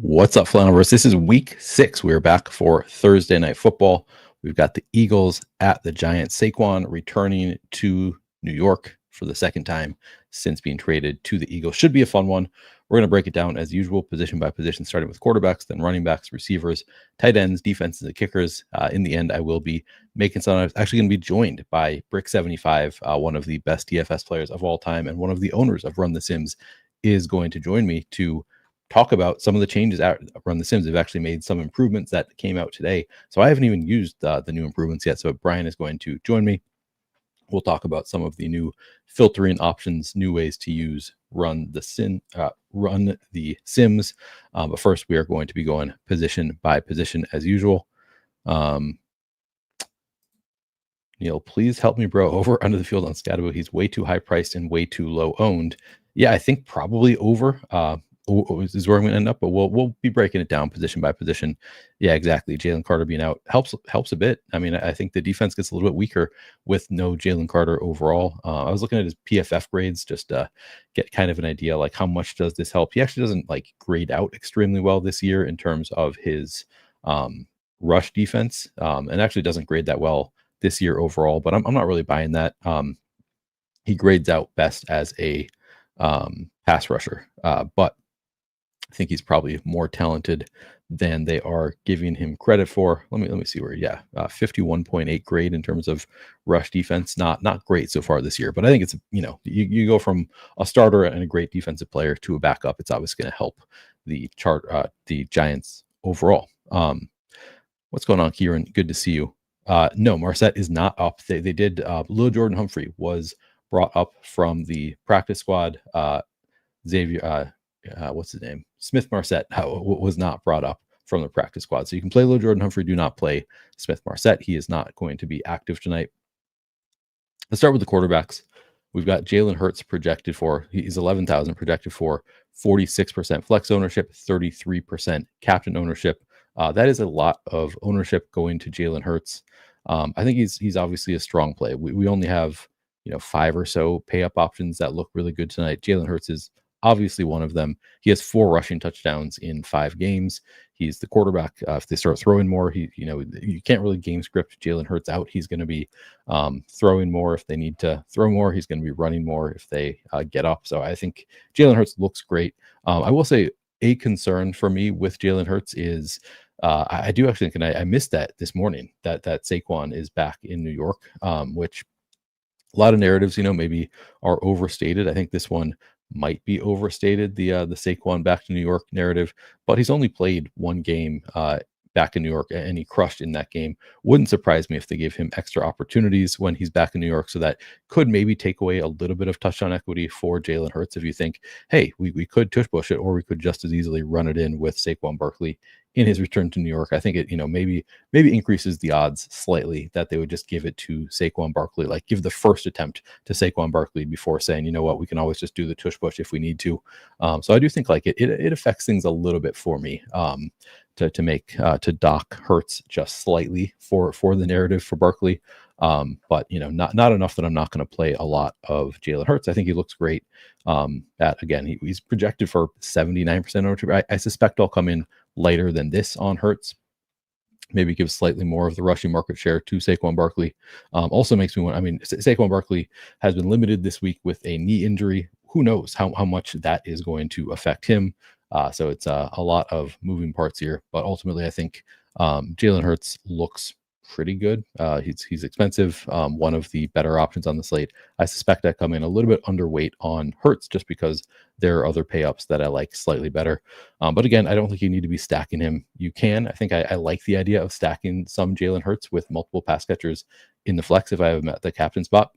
What's up, Flannelverse? This is week 6. We're back for Thursday Night Football. We've got the Eagles at the Giants. Saquon returning to New York for the second time since being traded to the Eagles. Should be a fun one. We're going to break it down as usual, position by position, starting with quarterbacks, then running backs, receivers, tight ends, defenses, and kickers. In the end, I will be making some. I'm actually going to be joined by Brick75, one of the best DFS players of all time, and one of the owners of Run the Sims, is going to join me to talk about some of the changes at Run the Sims. They've actually made some improvements that came out today. So I haven't even used the new improvements yet. So Brian is going to join me. We'll talk about some of the new filtering options, new ways to use Run the Sims. But first, we are going to be going position by position as usual. Neil, please help me, bro. Over under the field on Scatabo. He's way too high priced and way too low owned. Yeah, I think probably over. Is where I'm going to end up, but we'll be breaking it down position by position. Yeah, exactly. Jalen Carter being out helps a bit. I mean, I think the defense gets a little bit weaker with no Jalen Carter overall. I was looking at his PFF grades just to get kind of an idea, like how much does this help? He actually doesn't like grade out extremely well this year in terms of his rush defense, and actually doesn't grade that well this year overall. But I'm not really buying that. He grades out best as a pass rusher, but I think he's probably more talented than they are giving him credit for. Let me see where. 51.8 grade in terms of rush defense. Not great so far this year, but I think it's, you go from a starter and a great defensive player to a backup. It's obviously going to help the Giants overall. What's going on, Kieran? Good to see you. No, Marset is not up. They did. Lil Jordan Humphrey was brought up from the practice squad. Xavier. What's his name? Smith Marset was not brought up from the practice squad. So you can play Lil Jordan Humphrey. Do not play Smith Marset. He is not going to be active tonight. Let's start with the quarterbacks. We've got Jalen Hurts projected for, he's 11,000 projected for 46% flex ownership, 33% captain ownership. That is a lot of ownership going to Jalen Hurts. I think he's obviously a strong play. We only have 5 or so pay up options that look really good tonight. Jalen Hurts is obviously one of them. He has 4 rushing touchdowns in 5 games. He's the quarterback. If they start throwing more, you can't really game script Jalen Hurts out. He's going to be throwing more if they need to throw more. He's going to be running more if they get up. So I think Jalen Hurts looks great. I will say a concern for me with Jalen Hurts is I do actually think, and I missed that this morning, that Saquon is back in New York, which a lot of narratives, maybe are overstated. I think this one might be overstated, the Saquon back to New York narrative, but he's only played 1 game back in New York, and he crushed in that game. Wouldn't surprise me if they gave him extra opportunities when he's back in New York, so that could maybe take away a little bit of touchdown equity for Jalen Hurts. If you think, hey, we could tush push it, or we could just as easily run it in with Saquon Barkley in his return to New York, I think it, maybe increases the odds slightly that they would just give it to Saquon Barkley, like give the first attempt to Saquon Barkley before saying, you know what, we can always just do the tush push if we need to. So I do think like it affects things a little bit for me. To dock Hurts just slightly for the narrative for Barkley, but not enough that I'm not going to play a lot of Jalen Hurts. I think he looks great. He's projected for 79% ownership. I suspect I'll come in lighter than this on Hurts. Maybe give slightly more of the rushing market share to Saquon Barkley. Also makes me want. I mean, Saquon Barkley has been limited this week with a knee injury. Who knows how much that is going to affect him? So it's a lot of moving parts here, but ultimately I think Jalen Hurts looks pretty good. He's expensive, one of the better options on the slate. I suspect I come in a little bit underweight on Hurts just because there are other pay ups that I like slightly better. But again, I don't think you need to be stacking him. You can. I think I like the idea of stacking some Jalen Hurts with multiple pass catchers in the flex if I have him at the captain spot.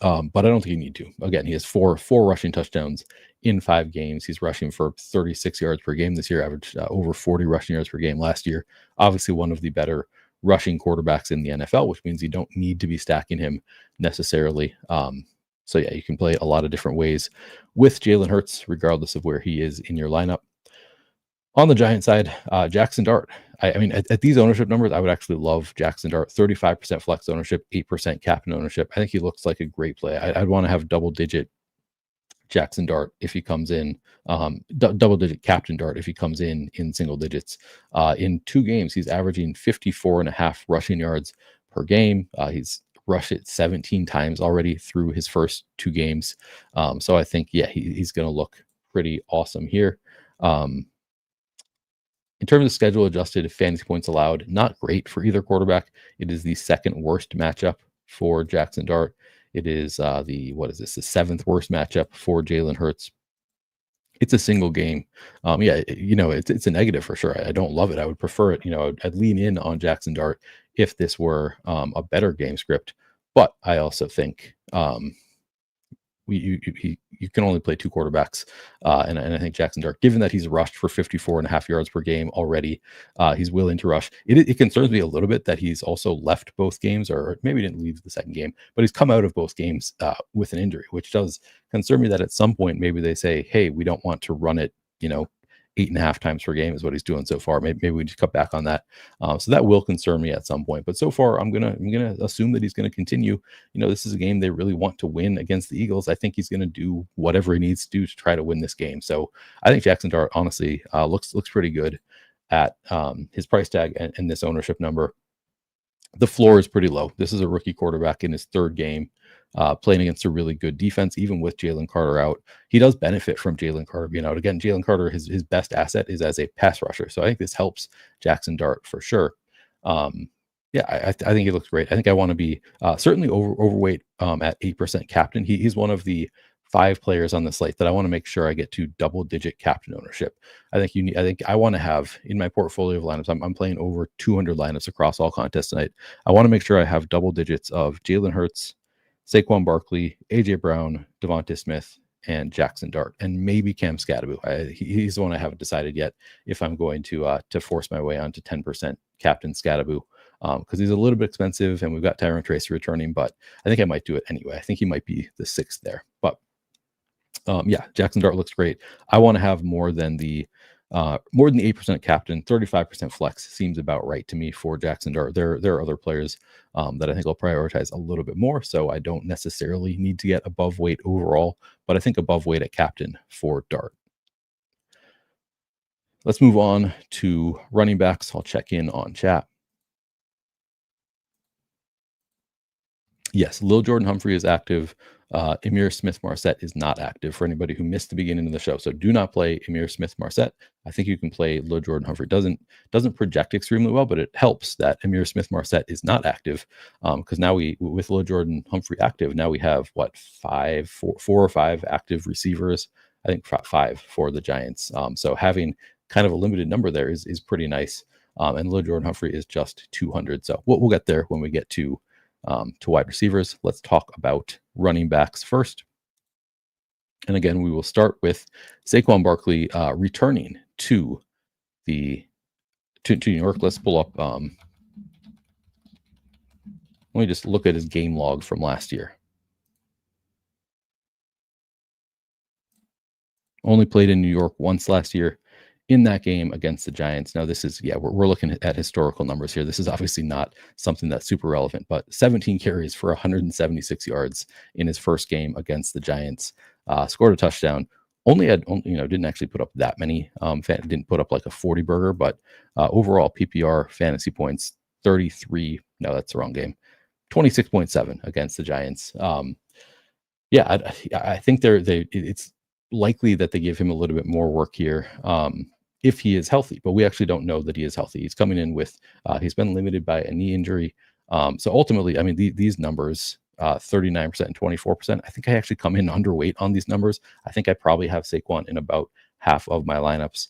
But I don't think you need to. Again, he has four rushing touchdowns in 5 games. He's rushing for 36 yards per game this year, averaged over 40 rushing yards per game last year. Obviously, one of the better rushing quarterbacks in the NFL, which means you don't need to be stacking him necessarily. So yeah, you can play a lot of different ways with Jalen Hurts, regardless of where he is in your lineup. On the Giant side, Jackson Dart. I mean, at these ownership numbers, I would actually love Jackson Dart. 35% flex ownership, 8% captain ownership. I think he looks like a great play. I'd want to have double-digit Jackson Dart if he comes in, double digit captain Dart if he comes in single digits. In 2 games, he's averaging 54.5 rushing yards per game. He's rushed it 17 times already through his first 2 games. So I think, yeah, he's going to look pretty awesome here. In terms of schedule adjusted fantasy points allowed, not great for either quarterback. It is the second worst matchup for Jackson Dart. It is the 7th worst matchup for Jalen Hurts. It's a single game. Yeah, it's a negative for sure. I don't love it. I would prefer it. I'd lean in on Jackson Dart if this were a better game script. But I also think you can only play 2 quarterbacks. And I think Jackson Dart, given that he's rushed for 54.5 yards per game already, he's willing to rush. It concerns me a little bit that he's also left both games, or maybe didn't leave the second game, but he's come out of both games with an injury, which does concern me that at some point, maybe they say, hey, we don't want to run it, 8.5 times per game is what he's doing so far. Maybe we just cut back on that. So that will concern me at some point. But so far, I'm gonna assume that he's gonna continue. This is a game they really want to win against the Eagles. I think he's gonna do whatever he needs to do to try to win this game. So I think Jackson Dart honestly looks pretty good at his price tag and this ownership number. The floor is pretty low. This is a rookie quarterback in his 3rd game, playing against a really good defense, even with Jalen Carter out. He does benefit from Jalen Carter being out. Again, Jalen Carter, his best asset is as a pass rusher. So I think this helps Jackson Dart for sure. Yeah, I think he looks great. I think I want to be certainly overweight at 8% captain. He's one of the 5 players on the slate that I want to make sure I get to double-digit captain ownership. I think I want to have in my portfolio of lineups. I'm playing over 200 lineups across all contests tonight. I want to make sure I have double digits of Jalen Hurts, Saquon Barkley, AJ Brown, Devonta Smith, and Jackson Dart, and maybe Cam Scadaboo. He's the one I haven't decided yet if I'm going to force my way onto 10% captain Scadaboo. Because he's a little bit expensive, and we've got Tyron Tracy returning, but I think I might do it anyway. I think he might be the 6th there. But yeah, Jackson Dart looks great. I want to have more than the 8% captain. 35% flex seems about right to me for Jackson Dart. There are other players that I think I'll prioritize a little bit more, so I don't necessarily need to get above weight overall, but I think above weight at captain for Dart. Let's move on to running backs. I'll check in on chat. Yes, Lil Jordan Humphrey is active. Emir Smith-Marset is not active for anybody who missed the beginning of the show. So do not play Emir Smith-Marset. I think you can play Lil Jordan Humphrey. Doesn't project extremely well, but it helps that Emir Smith-Marset is not active, because now with Lil Jordan Humphrey active, now we have 4 or 5 active receivers. I think 5 for the Giants. So having kind of a limited number there is pretty nice. And Lil Jordan Humphrey is just 200. So we'll get there when we get to wide receivers. Let's talk about running backs first. And again, we will start with Saquon Barkley returning to New York. Let's pull up. Let me just look at his game log from last year. Only played in New York once last year in that game against the Giants. Now this is, we're looking at historical numbers here. This is obviously not something that's super relevant, but 17 carries for 176 yards in his first game against the Giants. Scored a touchdown. Didn't actually put up that many. Didn't put up like a 40 burger, but overall PPR fantasy points 33. No, that's the wrong game. 26.7 against the Giants. I think it's likely that they give him a little bit more work here if he is healthy, but we actually don't know that he is healthy. He's coming in with he's been limited by a knee injury. So ultimately, I mean, these numbers, 39% and 24%, I think I actually come in underweight on these numbers. I think I probably have Saquon in about half of my lineups.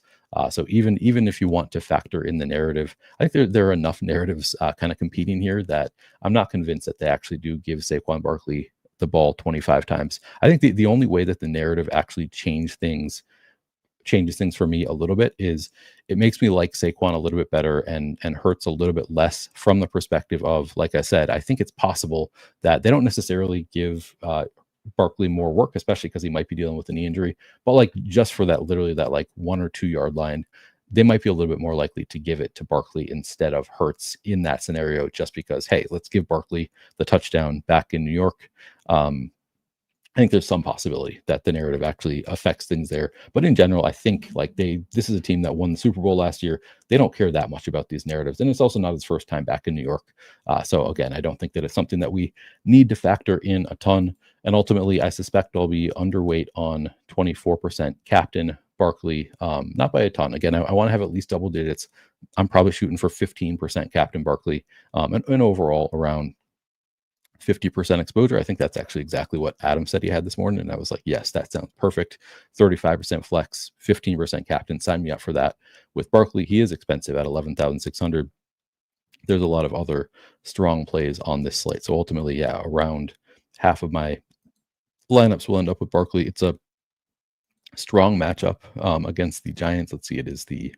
So even if you want to factor in the narrative, I think there are enough narratives kind of competing here that I'm not convinced that they actually do give Saquon Barkley the ball 25 times. I think the only way that the narrative actually changes things for me a little bit is it makes me like Saquon a little bit better and Hurts a little bit less from the perspective of, like I said, I think it's possible that they don't necessarily give Barkley more work, especially because he might be dealing with a knee injury, but like just for that, literally that like 1 or 2 yard line, they might be a little bit more likely to give it to Barkley instead of Hurts in that scenario, just because, hey, let's give Barkley the touchdown back in New York. I think there's some possibility that the narrative actually affects things there. But in general, I think like this is a team that won the Super Bowl last year. They don't care that much about these narratives, and it's also not his first time back in New York. So again, I don't think that it's something that we need to factor in a ton. And ultimately, I suspect I'll be underweight on 24% captain Barkley, not by a ton. Again, I want to have at least double digits. I'm probably shooting for 15% captain Barkley, and overall around 50% exposure. I think that's actually exactly what Adam said he had this morning. And I was like, yes, that sounds perfect. 35% flex, 15% captain. Sign me up for that. With Barkley, he is expensive at 11,600. There's a lot of other strong plays on this slate. So ultimately, yeah, around half of my lineups will end up with Barkley. It's a strong matchup against the Giants. Let's see, it is the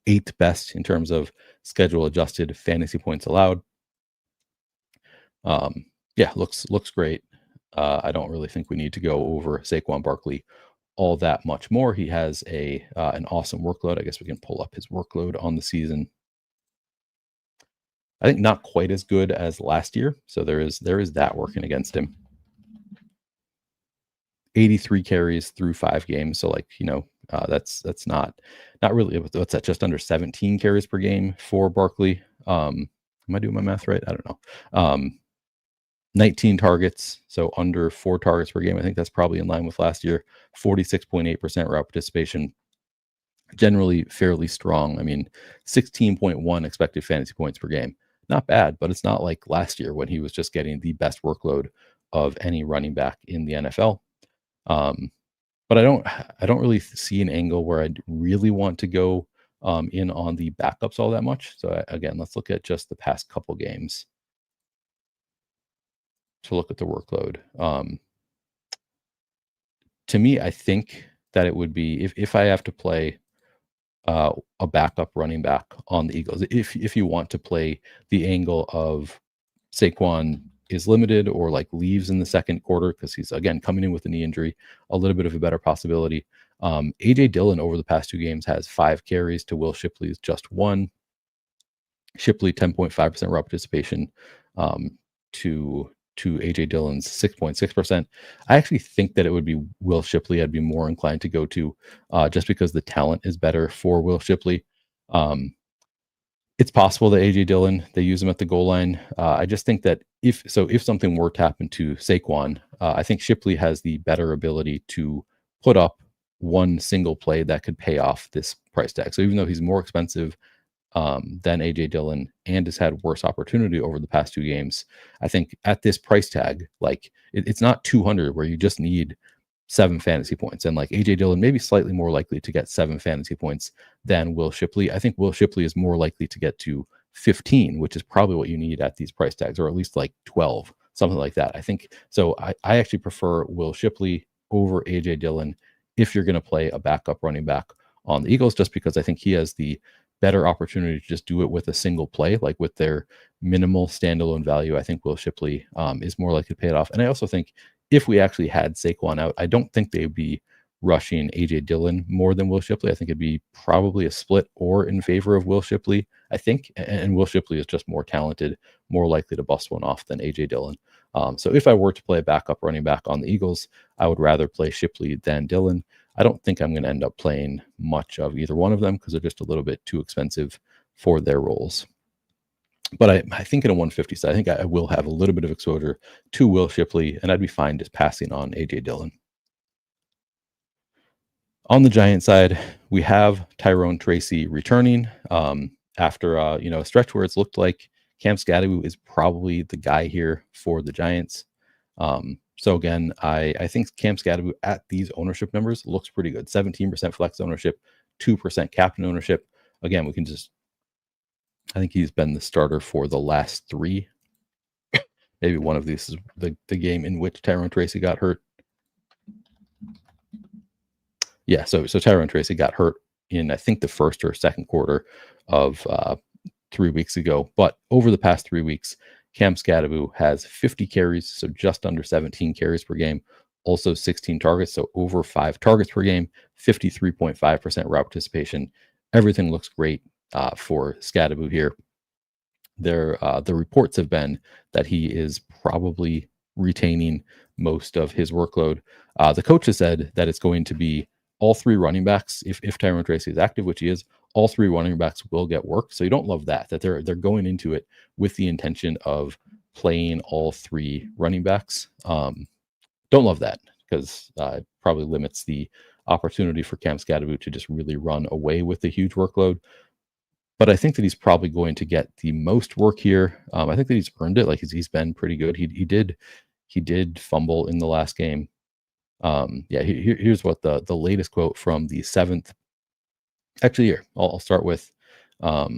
8th best in terms of schedule adjusted fantasy points allowed. Yeah, looks great. I don't really think we need to go over Saquon Barkley all that much more. He has an awesome workload. I guess we can pull up his workload on the season. I think not quite as good as last year, so there is that working against him. 83 carries through 5 games, so like that's not really. What's that? Just under 17 carries per game for Barkley. Am I doing my math right? I don't know. 19 targets, so under 4 targets per game. I think that's probably in line with last year. 46.8% route participation. Generally fairly strong. I mean, 16.1 expected fantasy points per game. Not bad, but it's not like last year when he was just getting the best workload of any running back in the NFL. But I don't really see an angle where I'd really want to go in on the backups all that much. So again, let's look at just the past couple games to look at the workload. To me, I think that it would be if I have to play a backup running back on the Eagles, if you want to play the angle of Saquon is limited or like leaves in the second quarter because he's again coming in with a knee injury, a little bit of a better possibility. AJ Dillon over the past 2 games has 5 carries to Will Shipley's just 1. Shipley 10.5% route participation to AJ Dillon's 6.6%. I actually think that it would be Will Shipley I'd be more inclined to go to just because the talent is better for Will Shipley. It's possible that AJ Dillon, they use him at the goal line. I just think that if something were to happen to Saquon, I think Shipley has the better ability to put up one single play that could pay off this price tag. So even though he's more expensive than AJ Dillon and has had worse opportunity over the past 2 games, I think at this price tag, like it's not 200 where you just need 7 fantasy points, and like AJ Dillon maybe slightly more likely to get 7 fantasy points than Will Shipley. I think Will Shipley is more likely to get to 15, which is probably what you need at these price tags, or at least like 12, something like that. I think so. I actually prefer Will Shipley over AJ Dillon if you're going to play a backup running back on the Eagles, just because I think he has the better opportunity to just do it with a single play, like with their minimal standalone value. I think Will Shipley is more likely to pay it off. And I also think if we actually had Saquon out, I don't think they'd be rushing AJ Dillon more than Will Shipley. I think it'd be probably a split or in favor of Will Shipley, I think. And Will Shipley is just more talented, more likely to bust one off than AJ Dillon. So if I were to play a backup running back on the Eagles, I would rather play Shipley than Dillon. I don't think I'm going to end up playing much of either one of them because they're just a little bit too expensive for their roles. But I think in a 150 side, I think I will have a little bit of exposure to Will Shipley, and I'd be fine just passing on AJ Dillon. On the Giant side, we have Tyrone Tracy returning after a stretch where it's looked like Cam Skattebo is probably the guy here for the Giants. So again, I think Cam Skattebo at these ownership numbers looks pretty good. 17% flex ownership, 2% captain ownership. Again, I think he's been the starter for the last 3. Maybe one of these is the game in which Tyrone Tracy got hurt. Yeah, so Tyrone Tracy got hurt in, I think, the first or second quarter of 3 weeks ago. But over the past 3 weeks, Cam Skattebo has 50 carries, so just under 17 carries per game. Also 16 targets, so over 5 targets per game, 53.5% route participation. Everything looks great for Skattebo here. The reports have been that he is probably retaining most of his workload. The coach has said that it's going to be all three running backs. If Tyrone Tracy is active, which he is, all three running backs will get work. So you don't love that they're going into it with the intention of playing all three running backs. Don't love that because it probably limits the opportunity for Cam Scadaboo to just really run away with the huge workload. But I think that he's probably going to get the most work here. I think that he's earned it. Like he's been pretty good. He did fumble in the last game. Here's what the latest quote from the 7th. Actually, here I'll start with. Got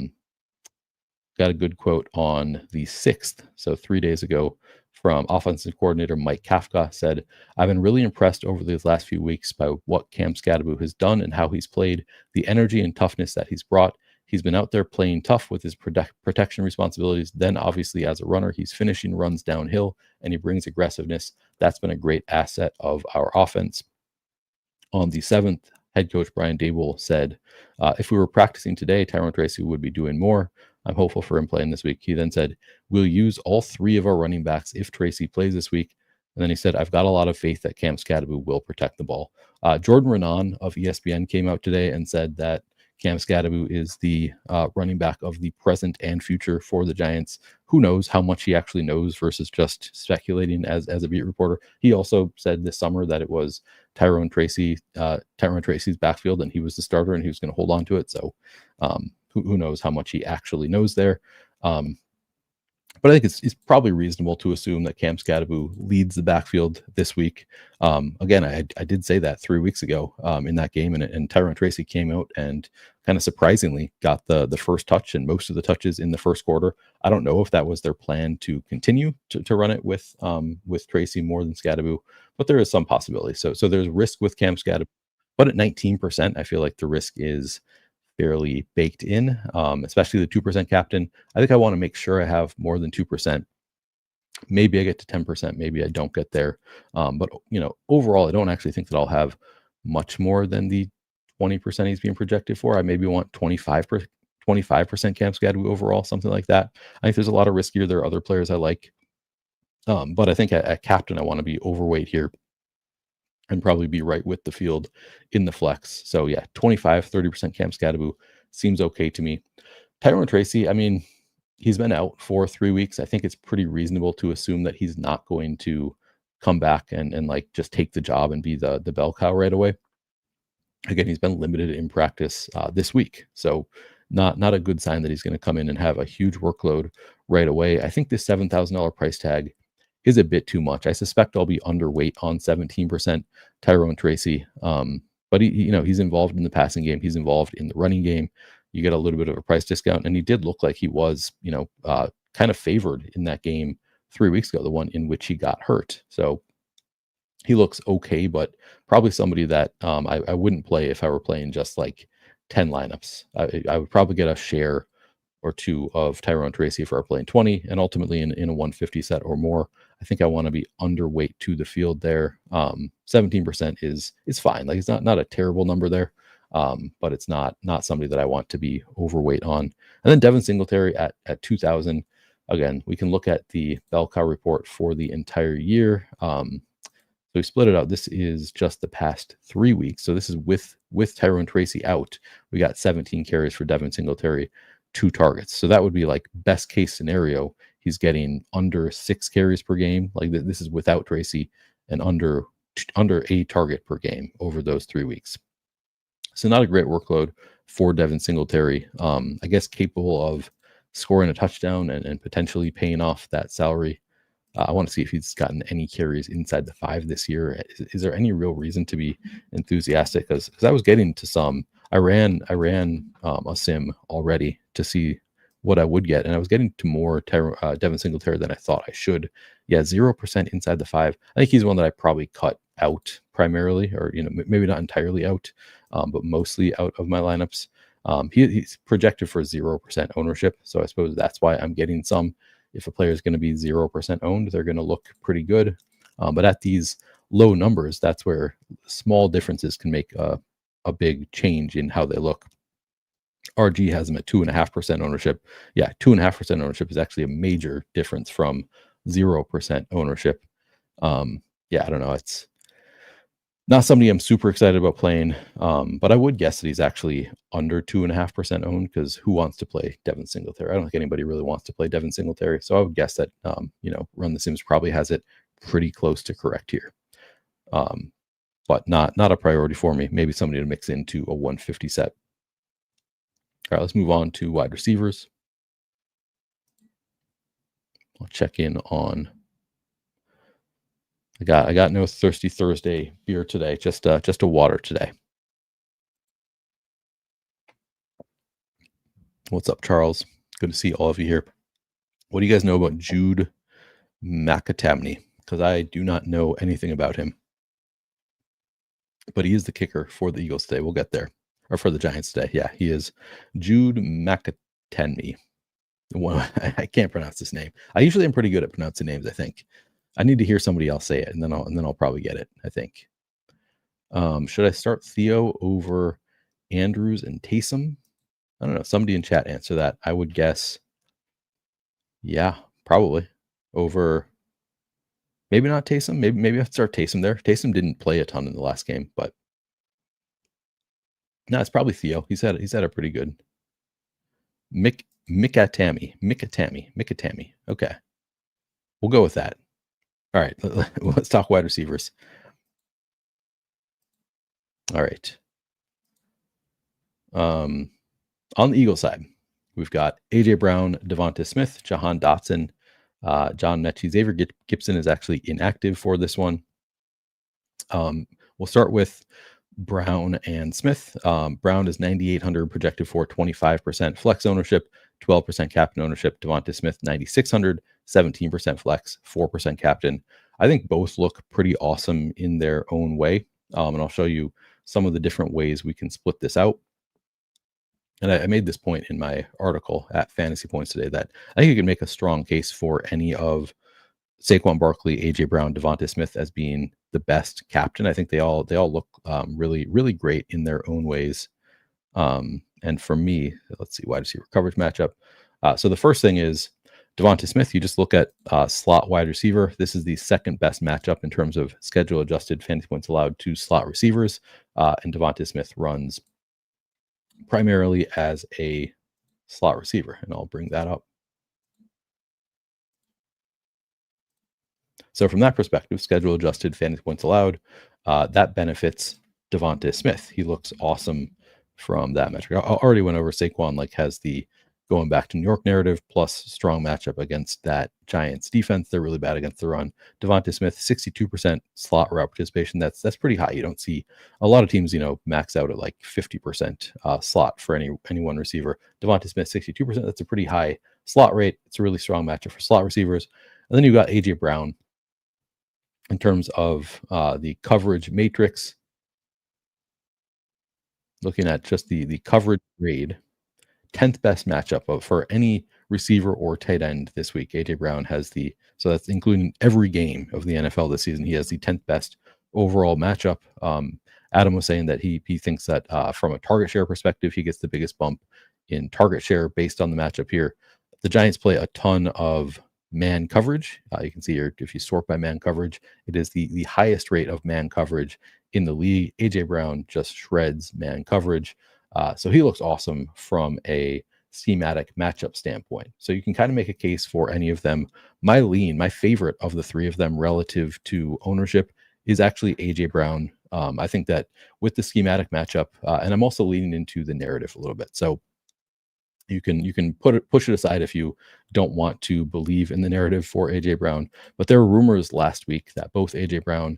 a good quote on the 6th, so 3 days ago, from offensive coordinator Mike Kafka. Said, "I've been really impressed over these last few weeks by what Cam Scadaboo has done and how he's played, the energy and toughness that he's brought. He's been out there playing tough with his protection responsibilities. Then, obviously, as a runner, he's finishing runs downhill and he brings aggressiveness. That's been a great asset of our offense." On the 7th, head coach Brian Daboll said, "If we were practicing today, Tyrone Tracy would be doing more. I'm hopeful for him playing this week." He then said, "We'll use all three of our running backs if Tracy plays this week." And then he said, "I've got a lot of faith that Cam Scadaboo will protect the ball." Jordan Renan of ESPN came out today and said that Cam Scadaboo is the running back of the present and future for the Giants. Who knows how much he actually knows versus just speculating as a beat reporter. He also said this summer that it was Tyrone Tracy's backfield and he was the starter and he was going to hold on to it. So who knows how much he actually knows there. But I think it's probably reasonable to assume that Cam Scadaboo leads the backfield this week. Again, I did say that 3 weeks ago in that game, and Tyrone Tracy came out and kind of surprisingly got the first touch and most of the touches in the first quarter. I don't know if that was their plan to continue to run it with Tracy more than Scadaboo, but there is some possibility. So there's risk with Cam Scadaboo, but at 19%, I feel like the risk is fairly baked in, especially the 2% captain. I think I want to make sure I have more than 2%. Maybe I get to 10%, maybe I don't get there. But overall, I don't actually think that I'll have much more than the 20% he's being projected for. I maybe want 25% Cam Scadaboo overall, something like that. I think there's a lot of risk here. There are other players I like. But I think at captain, I want to be overweight here and probably be right with the field in the flex. So yeah, 25-30% Cam Scadaboo seems okay to me. Tyrone Tracy, I mean, he's been out for 3 weeks. I think it's pretty reasonable to assume that he's not going to come back and like just take the job and be the bell cow right away. Again, he's been limited in practice this week. So not a good sign that he's going to come in and have a huge workload right away. I think this $7,000 price tag is a bit too much. I suspect I'll be underweight on 17% Tyrone Tracy. But he's involved in the passing game. He's involved in the running game. You get a little bit of a price discount, and he did look like he was, kind of favored in that game 3 weeks ago, the one in which he got hurt. So he looks okay, but probably somebody that I wouldn't play if I were playing just like 10 lineups. I would probably get a share or two of Tyrone Tracy if we're playing 20, and ultimately in a 150 set or more. I think I want to be underweight to the field there. 17% is fine. Like it's not a terrible number there, but it's not somebody that I want to be overweight on. And then Devin Singletary at 2,000. Again, we can look at the bell cow report for the entire year. So we split it out. This is just the past 3 weeks. So this is with Tyrone Tracy out. We got 17 carries for Devin Singletary, 2 targets. So that would be like best case scenario. He's getting under 6 carries per game. Like this is without Tracy, and under a target per game over those 3 weeks. So not a great workload for Devin Singletary. I guess capable of scoring a touchdown and potentially paying off that salary. I want to see if he's gotten any carries inside the 5 this year. Is there any real reason to be enthusiastic? Because I was getting to some. I ran a sim already to see what I would get, and I was getting to more Devin Singletary than I thought I should. Yeah, 0% inside the 5. I think he's one that I probably cut out primarily, or maybe not entirely out, but mostly out of my lineups. He's projected for 0% ownership, so I suppose that's why I'm getting some. If a player is going to be 0% owned, they're going to look pretty good. But at these low numbers, that's where small differences can make a big change in how they look. RG has them at 2.5% ownership. Yeah, 2.5% ownership is actually a major difference from 0% ownership. yeah, I don't know. It's not somebody I'm super excited about playing, but I would guess that he's actually under 2.5% owned because who wants to play Devin Singletary? I don't think anybody really wants to play Devin Singletary. So I would guess that, Run the Sims probably has it pretty close to correct here. But not a priority for me. Maybe somebody to mix into a 150 set. All right, let's move on to wide receivers. I'll check in on. I got no Thirsty Thursday beer today. Just a water today. What's up, Charles? Good to see all of you here. What do you guys know about Jude McAtamney? Because I do not know anything about him. But he is the kicker for the Eagles today. We'll get there. Or for the Giants today. Yeah, he is Jude McAtamney. Well, I can't pronounce this name. I usually am pretty good at pronouncing names, I think. I need to hear somebody else say it, and then I'll probably get it, I think. Should I start Theo over Andrews and Taysom? I don't know. Somebody in chat answer that. I would guess, yeah, probably over. Maybe not Taysom. Maybe I have to start Taysom there. Taysom didn't play a ton in the last game, but no, it's probably Theo. He's had a pretty good Mikatami. Okay, we'll go with that. All right, let's talk wide receivers. All right. On the Eagle side, we've got AJ Brown, Devonta Smith, Jahan Dotson, John Mechie. Xavier Gibson is actually inactive for this one. We'll start with Brown and Smith. Brown is 9,800 projected for 25% flex ownership, 12% captain ownership. Devonta Smith 9,600, 17% flex, 4% captain. I think both look pretty awesome in their own way, and I'll show you some of the different ways we can split this out. And I made this point in my article at Fantasy Points today that I think you can make a strong case for any of Saquon Barkley, AJ Brown, Devonta Smith as being the best captain. I think they all look really, really great in their own ways. And for me, let's see, wide receiver coverage matchup. So the first thing is Devonta Smith. You just look at slot wide receiver. This is the second best matchup in terms of schedule adjusted fantasy points allowed to slot receivers. And Devonta Smith runs primarily as a slot receiver, and I'll bring that up. So from that perspective, schedule adjusted fantasy points allowed, that benefits Devonta Smith. He looks awesome from that metric. I already went over Saquon has the going back to New York narrative plus strong matchup against that Giants defense. They're really bad against the run. Devonta Smith, 62% slot route participation. That's pretty high. You don't see a lot of teams, max out at 50% slot for any one receiver. Devonta Smith, 62%. That's a pretty high slot rate. It's a really strong matchup for slot receivers. And then you've got AJ Brown in terms of the coverage matrix. Looking at just the coverage grade, 10th best matchup for any receiver or tight end this week. AJ Brown has so that's including every game of the NFL this season. He has the 10th best overall matchup. Adam was saying that he thinks that from a target share perspective, he gets the biggest bump in target share based on the matchup here. The Giants play a ton of man coverage. You can see here, if you sort by man coverage, it is the highest rate of man coverage in the league. AJ Brown just shreds man coverage. So he looks awesome from a schematic matchup standpoint. So you can kind of make a case for any of them. My favorite of the three of them relative to ownership is actually AJ Brown. I think that with the schematic matchup, and I'm also leaning into the narrative a little bit. So you can push it aside if you don't want to believe in the narrative for AJ Brown. But there were rumors last week that both AJ Brown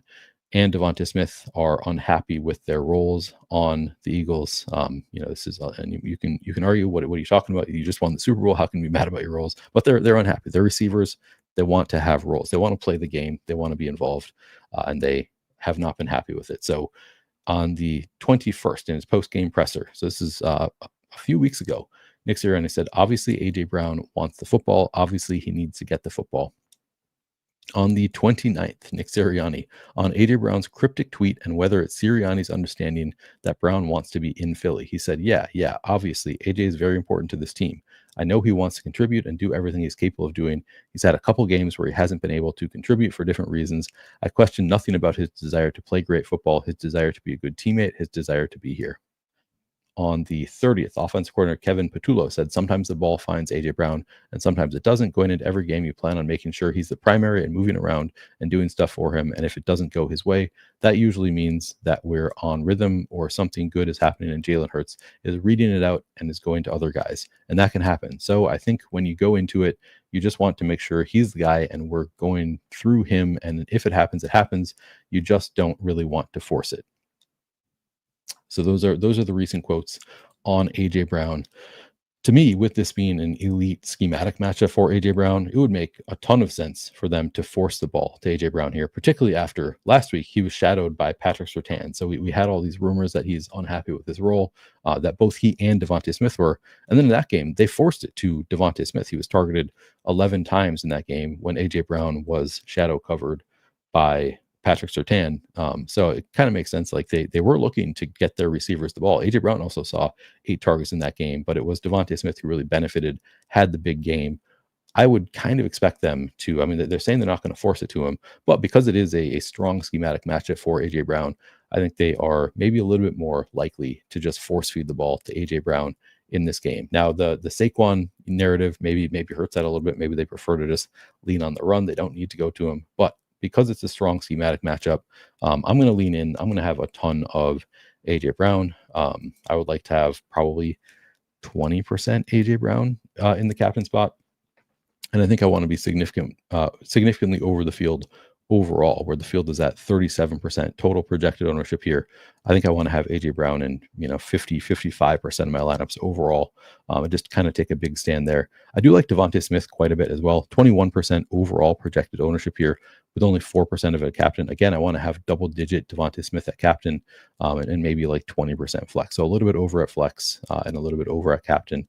and Devonta Smith are unhappy with their roles on the Eagles. This is, and you can argue what are you talking about? You just won the Super Bowl. How can you be mad about your roles? But they're unhappy. They're receivers. They want to have roles. They want to play the game. They want to be involved, and they have not been happy with it. So on the 21st in his post-game presser, so this is a few weeks ago, Nick Sirianni said, obviously AJ Brown wants the football. Obviously he needs to get the football. On the 29th, Nick Sirianni, on AJ Brown's cryptic tweet and whether it's Sirianni's understanding that Brown wants to be in Philly, he said, yeah, obviously AJ is very important to this team. I know he wants to contribute and do everything he's capable of doing. He's had a couple games where he hasn't been able to contribute for different reasons. I question nothing about his desire to play great football, his desire to be a good teammate, his desire to be here. On the 30th, offensive coordinator Kevin Patullo said sometimes the ball finds A.J. Brown and sometimes it doesn't. Going into every game, you plan on making sure he's the primary and moving around and doing stuff for him. And if it doesn't go his way, that usually means that we're on rhythm or something good is happening. And Jalen Hurts is reading it out and is going to other guys. And that can happen. So I think when you go into it, you just want to make sure he's the guy and we're going through him. And if it happens, it happens. You just don't really want to force it. So those are the recent quotes on AJ Brown. To me, with this being an elite schematic matchup for AJ Brown, it would make a ton of sense for them to force the ball to AJ Brown here, particularly after last week he was shadowed by Patrick Surtain. So we had all these rumors that he's unhappy with his role, that both he and Devontae Smith were. And then in that game, they forced it to Devontae Smith. He was targeted 11 times in that game when AJ Brown was shadow covered by Patrick Surtain. So it kind of makes sense. Like they were looking to get their receivers the ball. AJ Brown also saw 8 targets in that game, but it was Devontae Smith who really benefited, had the big game. I would kind of expect them to, I mean, they're saying they're not going to force it to him, but because it is a strong schematic matchup for AJ Brown, I think they are maybe a little bit more likely to just force feed the ball to AJ Brown in this game. Now, the Saquon narrative maybe hurts that a little bit. Maybe they prefer to just lean on the run. They don't need to go to him, but because it's a strong schematic matchup, I'm going to lean in. I'm going to have a ton of AJ Brown. I would like to have probably 20% AJ Brown in the captain spot. And I think I want to be significantly over the field overall, where the field is at 37% total projected ownership here. I think I want to have AJ Brown in 55% of my lineups overall. And just kind of take a big stand there. I do like Devontae Smith quite a bit as well. 21% overall projected ownership here, with only 4% of it captain. Again, I want to have double-digit Devontae Smith at captain, and maybe like 20% flex. So a little bit over at flex and a little bit over at captain.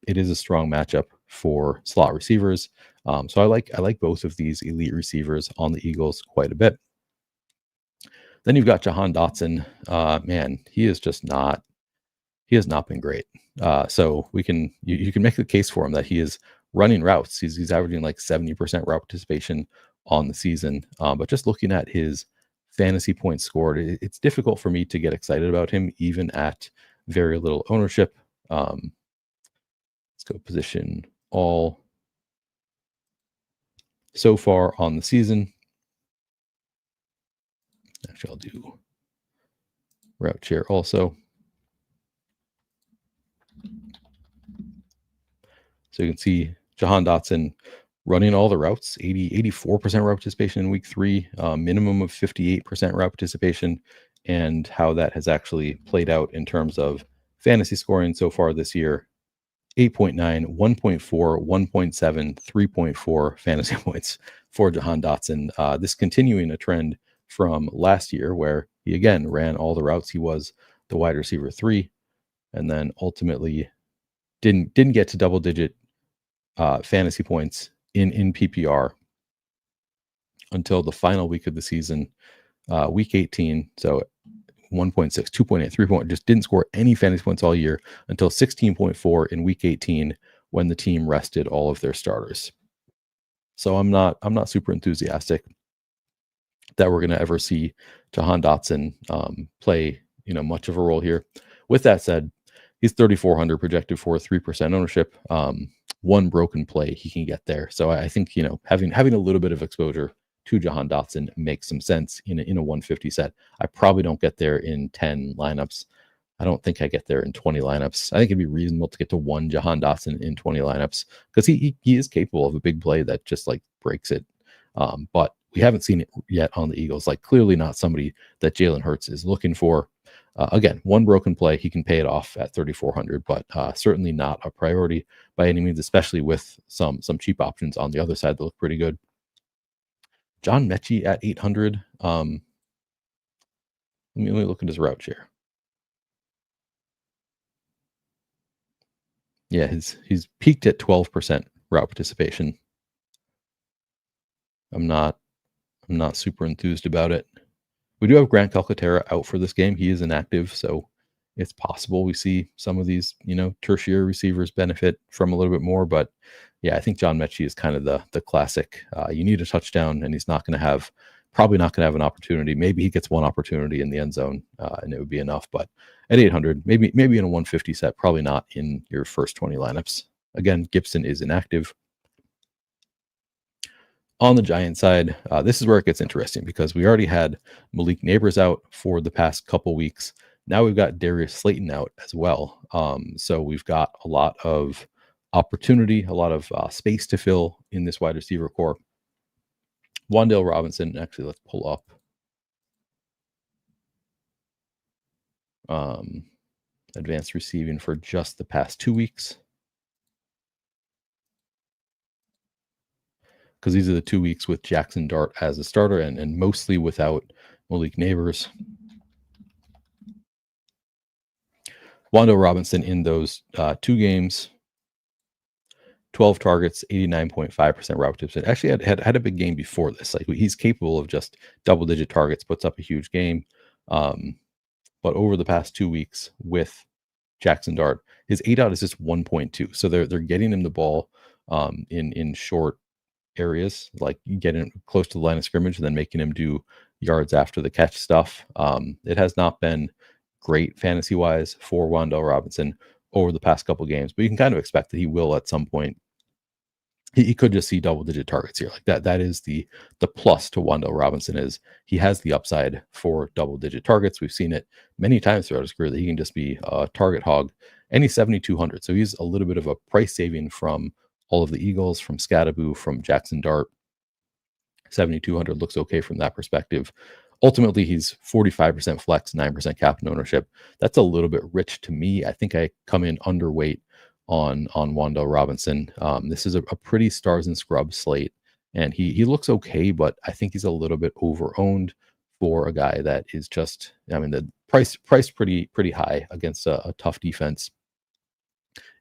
It is a strong matchup for slot receivers. So I like both of these elite receivers on the Eagles quite a bit. Then you've got Jahan Dotson. Man, he has not been great. So you can make the case for him that he is running routes. He's averaging like 70% route participation on the season. But just looking at his fantasy points scored, it's difficult for me to get excited about him, even at very little ownership. Let's go position all so far on the season. Actually, I'll do route share also. So you can see Jahan Dotson running all the routes, 84% route participation in week 3, minimum of 58% route participation, and how that has actually played out in terms of fantasy scoring so far this year. 8.9, 1.4, 1.7, 3.4 fantasy points for Jahan Dotson. This continuing a trend from last year where he again ran all the routes. He was the wide receiver 3 and then ultimately didn't get to double digit fantasy points in PPR until the final week of the season, week 18. So 1.6, 2.8, 3. Just didn't score any fantasy points all year until 16.4 in week 18 when the team rested all of their starters. So I'm not super enthusiastic that we're going to ever see Jahan Dotson play much of a role here. With that said, he's 3,400 projected for 3% ownership. One broken play he can get there. So I think having a little bit of exposure to Jahan Dotson makes some sense in a 150 set. I probably don't get there in 10 lineups. I don't think I get there in 20 lineups. I think it'd be reasonable to get to one Jahan Dotson in 20 lineups because he is capable of a big play that just like breaks it. But we haven't seen it yet on the Eagles. Like clearly not somebody that Jalen Hurts is looking for. Again, one broken play, he can pay it off at 3,400, but certainly not a priority by any means, especially with some cheap options on the other side that look pretty good. John Mechie at 800. Let me look at his route share. Yeah, he's peaked at 12% route participation. I'm not super enthused about it. We do have Grant Calcaterra out for this game. He is inactive, so it's possible we see some of these, tertiary receivers benefit from a little bit more. But yeah, I think John Mechie is kind of the classic. You need a touchdown, and he's probably not going to have an opportunity. Maybe he gets one opportunity in the end zone, and it would be enough. But at 800, maybe in a 150 set, probably not in your first 20 lineups. Again, Gibson is inactive. On the Giant side, this is where it gets interesting because we already had Malik Neighbors out for the past couple weeks. Now we've got Darius Slayton out as well. So we've got a lot of opportunity, a lot of space to fill in this wide receiver core. Wan'Dale Robinson, actually, let's pull up advanced receiving for just the past 2 weeks. Because these are the 2 weeks with Jackson Dart as a starter and mostly without Malik Neighbors. Wan'Dale Robinson in those 2 games, 12 targets, 89.5% route tips. It actually had a big game before this. Like, he's capable of just double-digit targets, puts up a huge game. But over the past 2 weeks with Jackson Dart, his 8 out is just 1.2. So they're getting him the ball in short areas, like getting close to the line of scrimmage and then making him do yards after the catch stuff. It has not been great fantasy wise for Wan'Dale Robinson over the past couple games, but you can kind of expect that he will at some point. He could just see double-digit targets here. Like that is the plus to Wan'Dale Robinson, is he has the upside for double-digit targets. We've seen it many times throughout his career that he can just be a target hog, and he's 7,200. So he's a little bit of a price saving from all of the Eagles, from Scadaboo, from Jackson Dart. 7,200 looks okay from that perspective. Ultimately, he's 45% flex, 9% captain ownership. That's a little bit rich to me. I think I come in underweight on Wan'Dale Robinson. This is a pretty stars and scrubs slate, and he looks okay, but I think he's a little bit over-owned for a guy that is just, the price pretty high against a tough defense.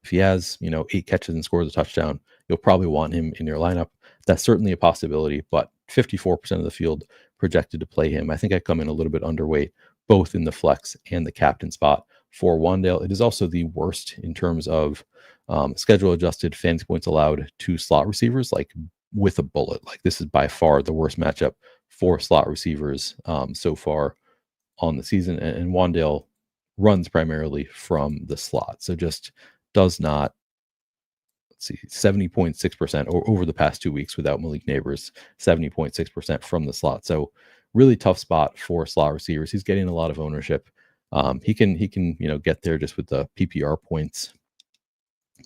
If he has, 8 catches and scores a touchdown, you'll probably want him in your lineup. That's certainly a possibility, but 54% of the field projected to play him. I think I come in a little bit underweight, both in the flex and the captain spot for Wan'Dale. It is also the worst in terms of schedule adjusted fantasy points allowed to slot receivers, like with a bullet. Like, this is by far the worst matchup for slot receivers so far on the season. And Wan'Dale runs primarily from the slot. So just does not, 70.6% over the past 2 weeks without Malik Neighbors, 70.6% from the slot. So really tough spot for slot receivers. He's getting a lot of ownership. He can get there just with the PPR points.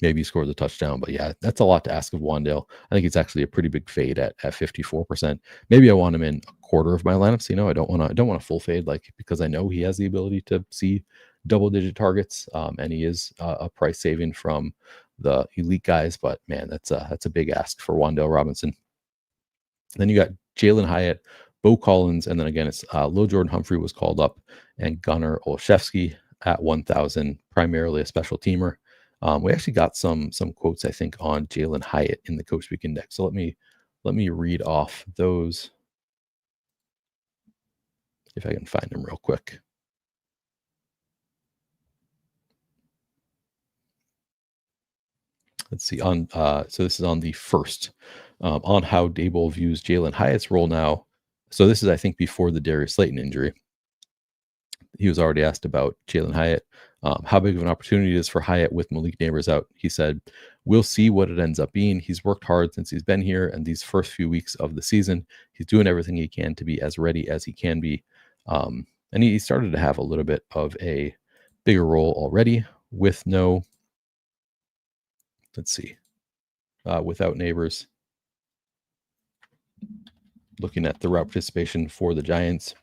Maybe he scores a touchdown, but yeah, that's a lot to ask of Wan'Dale. I think it's actually a pretty big fade at 54%. Maybe I want him in a quarter of my lineups. I don't want a full fade, like, because I know he has the ability to see double-digit targets, and he is a price saving from the elite guys. But man, that's a big ask for Wan'Dale Robinson. Then you got Jalen Hyatt, Bo Collins, and then again it's Lil Jordan Humphrey was called up, and Gunnar Olszewski at 1,000, primarily a special teamer. We actually got some quotes, I think, on Jalen Hyatt in the Coach Speak Index. So let me read off those if I can find them real quick. Let's see. So this is on the first, on how Daboll views Jalen Hyatt's role now. So this is, I think, before the Darius Slayton injury. He was already asked about Jalen Hyatt, how big of an opportunity it is for Hyatt with Malik Neighbors out. He said, "We'll see what it ends up being. He's worked hard since he's been here, and these first few weeks of the season, he's doing everything he can to be as ready as he can be." And he started to have a little bit of a bigger role already with without Neighbors. Looking at the route participation for the Giants.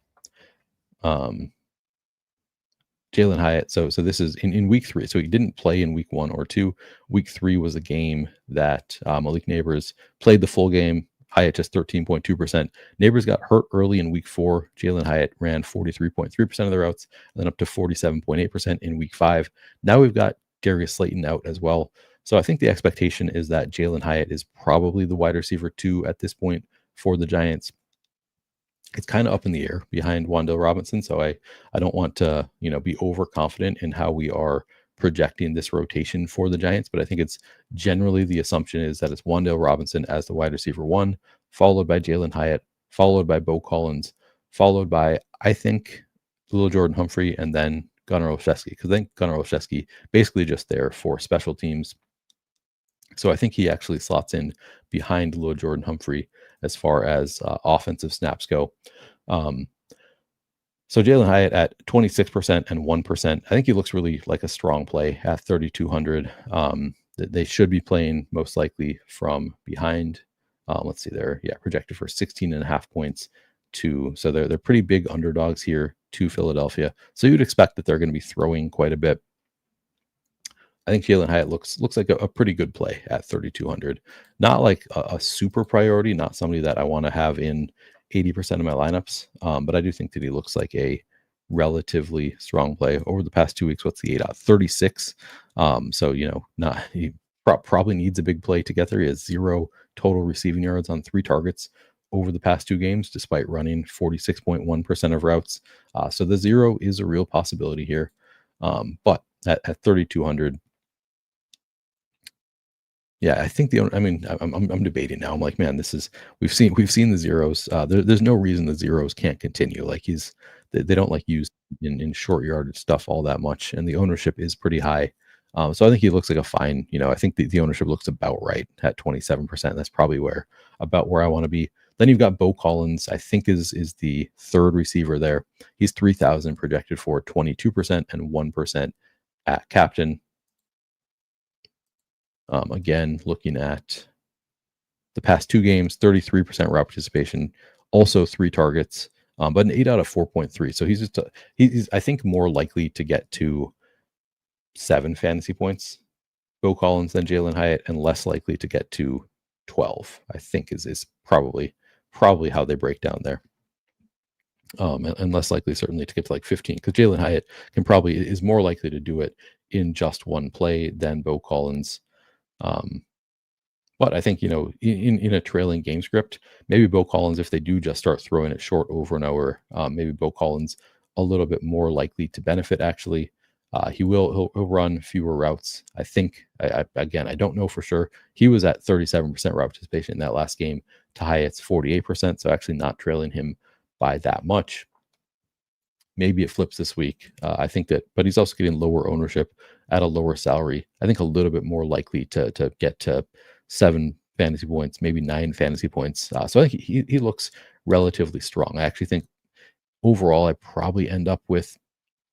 Jalen Hyatt. So this is in week 3. So he didn't play in week 1 or 2. Week 3 was a game that Malik Neighbors played the full game. Hyatt just 13.2%. Neighbors got hurt early in week 4. Jalen Hyatt ran 43.3% of the routes, and then up to 47.8% in week 5. Now we've got Darius Slayton out as well. So I think the expectation is that Jalen Hyatt is probably the wide receiver 2 at this point for the Giants. It's kind of up in the air behind Wan'Dale Robinson, so I don't want to, be overconfident in how we are projecting this rotation for the Giants, but I think it's generally the assumption is that it's Wan'Dale Robinson as the wide receiver one, followed by Jalen Hyatt, followed by Bo Collins, followed by, I think, Little Jordan Humphrey, and then Gunnar Olszewski, because I think Gunnar Olszewski basically just there for special teams. So I think he actually slots in behind Little Jordan Humphrey as far as offensive snaps go. Um, so Jalen Hyatt at 26% and 1%. I think he looks really like a strong play at 3,200. They should be playing most likely from behind. Let's see, they're projected for 16 and a half points so they're pretty big underdogs here to Philadelphia. So you'd expect that they're going to be throwing quite a bit. I think Jalen Hyatt looks like a pretty good play at 3,200. Not like a super priority, not somebody that I want to have in 80% of my lineups, but I do think that he looks like a relatively strong play. Over the past 2 weeks, what's the 8-36? So, he probably needs a big play to get there. He has 0 total receiving yards on 3 targets over the past 2 games, despite running 46.1% of routes. So the 0 is a real possibility here. But at 3,200, yeah, I think I'm debating now. I'm like, man, we've seen the zeros. There's no reason the zeros can't continue. Like they don't like use in short yardage stuff all that much, and the ownership is pretty high. So I think he looks like a fine. I think the ownership looks about right at 27%. That's probably about where I want to be. Then you've got Bo Collins. I think is the third receiver there. He's 3,000 projected for 22% and 1% at captain. Again, looking at the past 2 games, 33% route participation, also 3 targets, but an 8 out of 4.3. So he's I think more likely to get to 7 fantasy points, Bo Collins, than Jalen Hyatt, and less likely to get to 12. I think is probably how they break down there. And less likely certainly to get to like 15, because Jalen Hyatt is more likely to do it in just one play than Bo Collins. But I think, in a trailing game script, maybe Bo Collins, if they do just start throwing it short over and over, maybe Bo Collins a little bit more likely to benefit. Actually, he'll run fewer routes. I think. I don't know for sure. He was at 37% route participation in that last game to Hyatt's 48%. So actually not trailing him by that much. Maybe it flips this week. I think that, but he's also getting lower ownership at a lower salary. I think a little bit more likely to get to 7 fantasy points, maybe 9 fantasy points. So I think he looks relatively strong. I actually think overall I probably end up with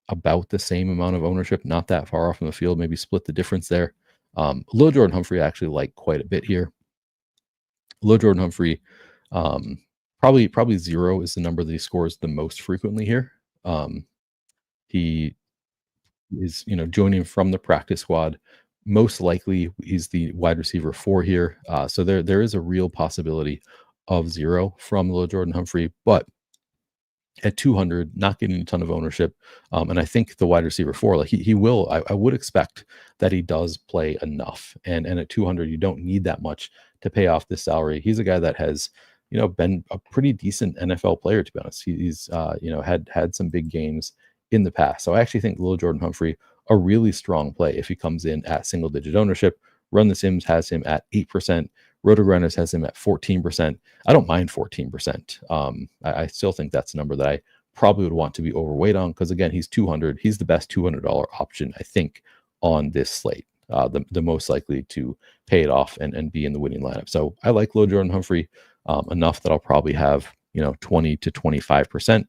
about the same amount of ownership, not that far off from the field. Maybe split the difference there. Lil Jordan Humphrey I actually like quite a bit here. Lil Jordan Humphrey, probably 0 is the number that he scores the most frequently here. He is, joining from the practice squad. Most likely he's the wide receiver 4 here. So there is a real possibility of 0 from Lil Jordan Humphrey, but at 200, not getting a ton of ownership. And I think the wide receiver 4, like he will, I would expect that he does play enough. And at 200, you don't need that much to pay off this salary. He's a guy that has, been a pretty decent NFL player, to be honest. He's had some big games in the past. So I actually think Lil Jordan Humphrey, a really strong play if he comes in at single digit ownership. Run the Sims has him at 8%. Rotogrinders has him at 14%. I don't mind 14%. I still think that's a number that I probably would want to be overweight on, because again, he's 200. He's the best $200 option, I think, on this slate. The most likely to pay it off and be in the winning lineup. So I like Lil Jordan Humphrey enough that I'll probably have 20 to 25%.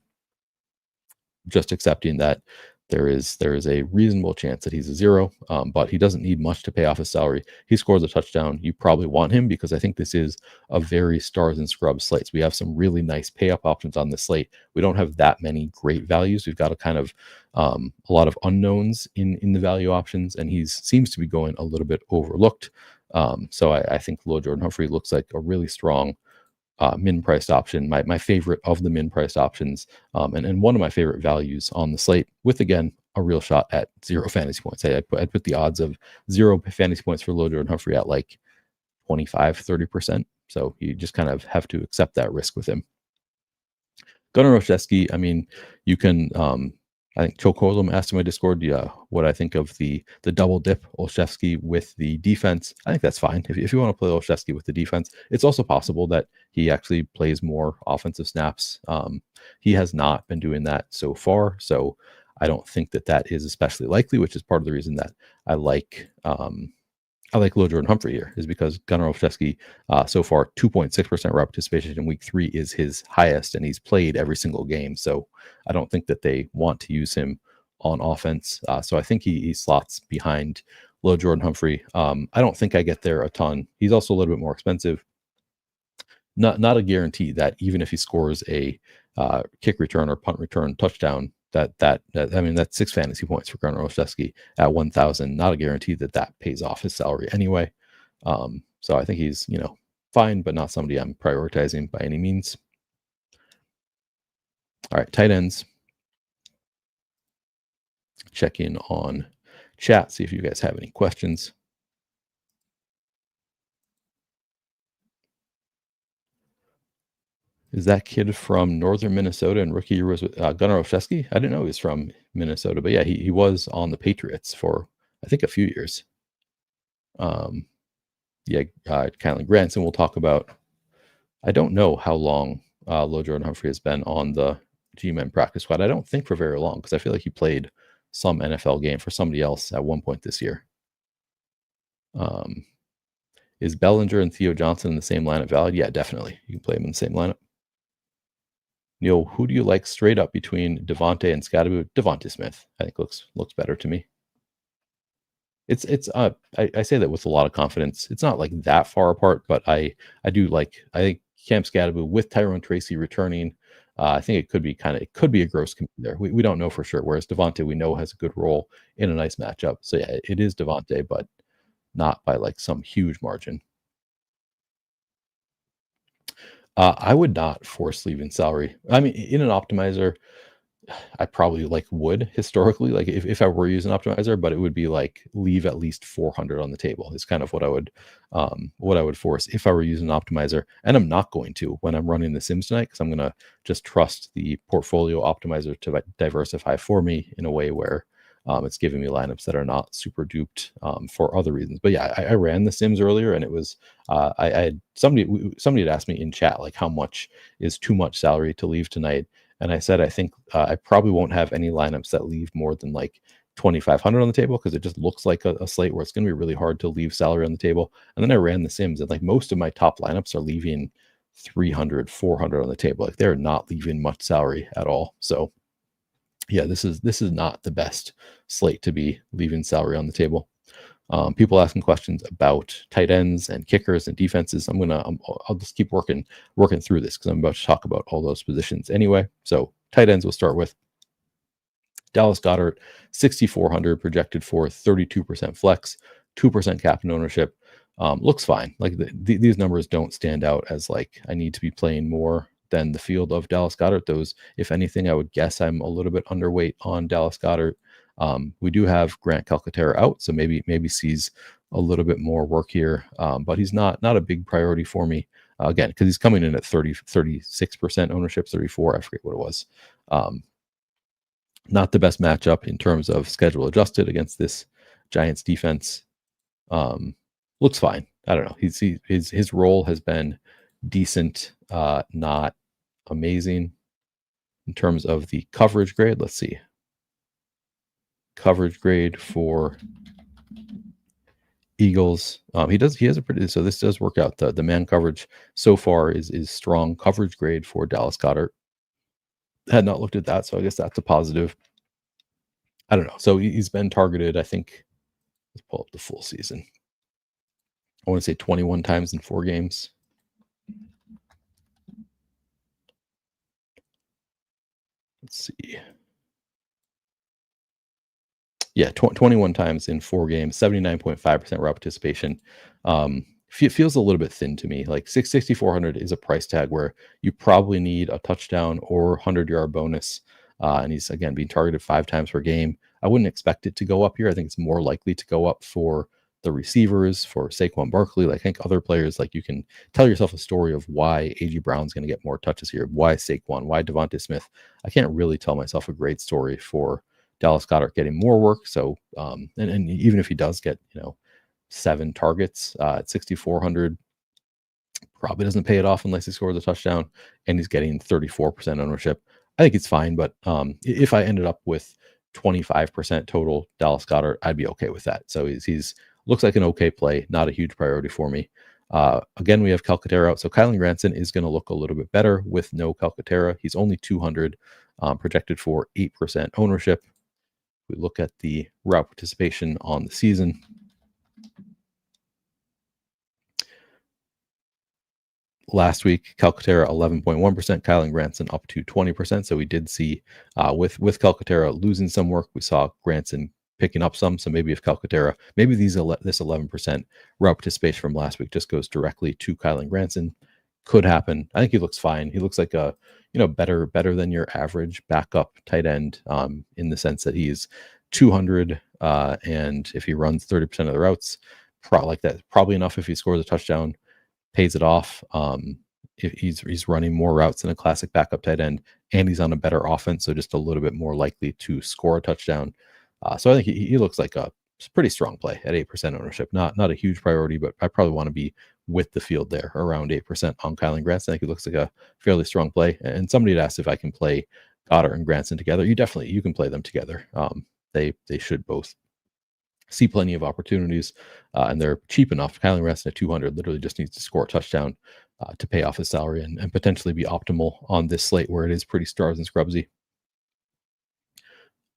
Just accepting that there is a reasonable chance that he's a 0, but he doesn't need much to pay off his salary. He scores a touchdown. You probably want him, because I think this is a very stars and scrubs slate. We have some really nice pay up options on this slate. We don't have that many great values. We've got a kind of a lot of unknowns in the value options, and he seems to be going a little bit overlooked. So I think Lil Jordan Humphrey looks like a really strong min-priced option, my favorite of the min-priced options, and one of my favorite values on the slate, with, again, a real shot at 0 fantasy points. I'd put the odds of 0 fantasy points for Lil Jordan Humphrey at like 25-30%. So you just kind of have to accept that risk with him. Gunnar Olszewski, I mean, you can, I think Chokolum asked in my Discord, yeah, what I think of the double dip Olszewski with the defense. I think that's fine. If you want to play Olszewski with the defense, it's also possible that he actually plays more offensive snaps. He has not been doing that so far, so I don't think that that is especially likely, which is part of the reason that I like Lil Jordan Humphrey here, is because Gunnar Olszewski, so far 2.6% route participation in week 3 is his highest, and he's played every single game. So I don't think that they want to use him on offense. So I think he slots behind Lil Jordan Humphrey. I don't think I get there a ton. He's also a little bit more expensive. Not a guarantee that even if he scores a kick return or punt return touchdown, that I mean, that's 6 fantasy points for Gunnar Olszewski at 1,000. Not a guarantee that that pays off his salary anyway. So I think he's, fine, but not somebody I'm prioritizing by any means. All right, tight ends. Check in on chat, see if you guys have any questions. Is that kid from northern Minnesota and rookie year was Gunnar Olszewski? I didn't know he was from Minnesota, but yeah, he was on the Patriots for, I think, a few years. Kylan Granson we'll talk about. I don't know how long Lil Jordan Humphrey has been on the G-Men practice squad. I don't think for very long, because I feel like he played some NFL game for somebody else at one point this year. Is Bellinger and Theo Johnson in the same lineup valid? Yeah, definitely. You can play them in the same lineup. Neil, who do you like straight up between Devontae and Scadaboo? Devontae Smith, I think looks better to me. I say that with a lot of confidence. It's not like that far apart, but I think Cam Scadaboo with Tyrone Tracy returning. I think it could be a gross commit there. We don't know for sure. Whereas Devontae, we know, has a good role in a nice matchup. So yeah, it is Devontae, but not by like some huge margin. I would not force leaving salary. I mean, in an optimizer, I probably would historically, if I were using optimizer, but it would be like leave at least 400 on the table is kind of what I would force if I were using an optimizer. And I'm not going to when I'm running the Sims tonight, because I'm going to just trust the portfolio optimizer to diversify for me in a way where it's giving me lineups that are not super duped for other reasons. But yeah, I ran the Sims earlier, and it was I had somebody had asked me in chat, like, how much is too much salary to leave tonight. And I said, I think I probably won't have any lineups that leave more than like 2,500 on the table, because it just looks like a slate where it's going to be really hard to leave salary on the table. And then I ran the Sims, and like most of my top lineups are leaving 300, 400 on the table. Like they're not leaving much salary at all. So yeah, this is not the best slate to be leaving salary on the table. People asking questions about tight ends and kickers and defenses. I'll just keep working through this, because I'm about to talk about all those positions anyway. So tight ends we'll start with. Dallas Goedert, 6,400 projected for 32% flex, 2% captain ownership. Looks fine. Like these numbers don't stand out as like I need to be playing more than the field of Dallas Goedert. Those, if anything, I would guess I'm a little bit underweight on Dallas Goedert. We do have Grant Calcaterra out, so maybe sees a little bit more work here, but he's not a big priority for me, again, because he's coming in at 36% ownership, 34, I forget what it was. Not the best matchup in terms of schedule adjusted against this Giants defense. Looks fine. I don't know. His role has been decent, not amazing. In terms of the coverage grade, let's see. Coverage grade for Eagles. He has a pretty, so this does work out. The man coverage so far is strong. Coverage grade for Dallas Goedert. Had not looked at that, so I guess that's a positive. I don't know. So he's been targeted, I think. Let's pull up the full season. I want to say 21 times in 4 games. Let's see. Yeah, 21 times in 4 games, 79.5% route participation. Feels a little bit thin to me. Like 6,400 is a price tag where you probably need a touchdown or 100-yard bonus. And he's, again, being targeted 5 times per game. I wouldn't expect it to go up here. I think it's more likely to go up for the receivers for Saquon Barkley. Like I think other players, like you can tell yourself a story of why A.J. Brown's going to get more touches here, why Saquon, why Devontae Smith. I can't really tell myself a great story for Dallas Goedert getting more work. So, and even if he does get, 7 targets at 6,400, probably doesn't pay it off unless he scores a touchdown, and he's getting 34% ownership. I think it's fine, but if I ended up with 25% total Dallas Goedert, I'd be okay with that. So he's looks like an okay play, not a huge priority for me. Again, we have Calcaterra out, so Kylan Granson is going to look a little bit better with no Calcaterra. He's only 200, projected for 8% ownership. We look at the route participation on the season. Last week, Calcaterra 11.1%, Kylan Granson up to 20%. So we did see with Calcaterra losing some work, we saw Granson picking up some. So maybe if Calcaterra, maybe this 11% route participation from last week just goes directly to Kylan Granson. Could happen. I think he looks fine. He looks like a better than your average backup tight end in the sense that he's 200, and if he runs 30% of the routes, probably enough if he scores a touchdown, pays it off. If he's running more routes than a classic backup tight end, and he's on a better offense, so just a little bit more likely to score a touchdown. So I think he looks like a pretty strong play at 8% ownership. Not a huge priority, but I probably want to be with the field there around 8% on Kylan Granson. I think it looks like a fairly strong play. And somebody had asked if I can play Goddard and Granson together. You can play them together. They should both see plenty of opportunities, and they're cheap enough. Kylan Granson at 200 literally just needs to score a touchdown to pay off his salary and potentially be optimal on this slate where it is pretty stars and scrubsy.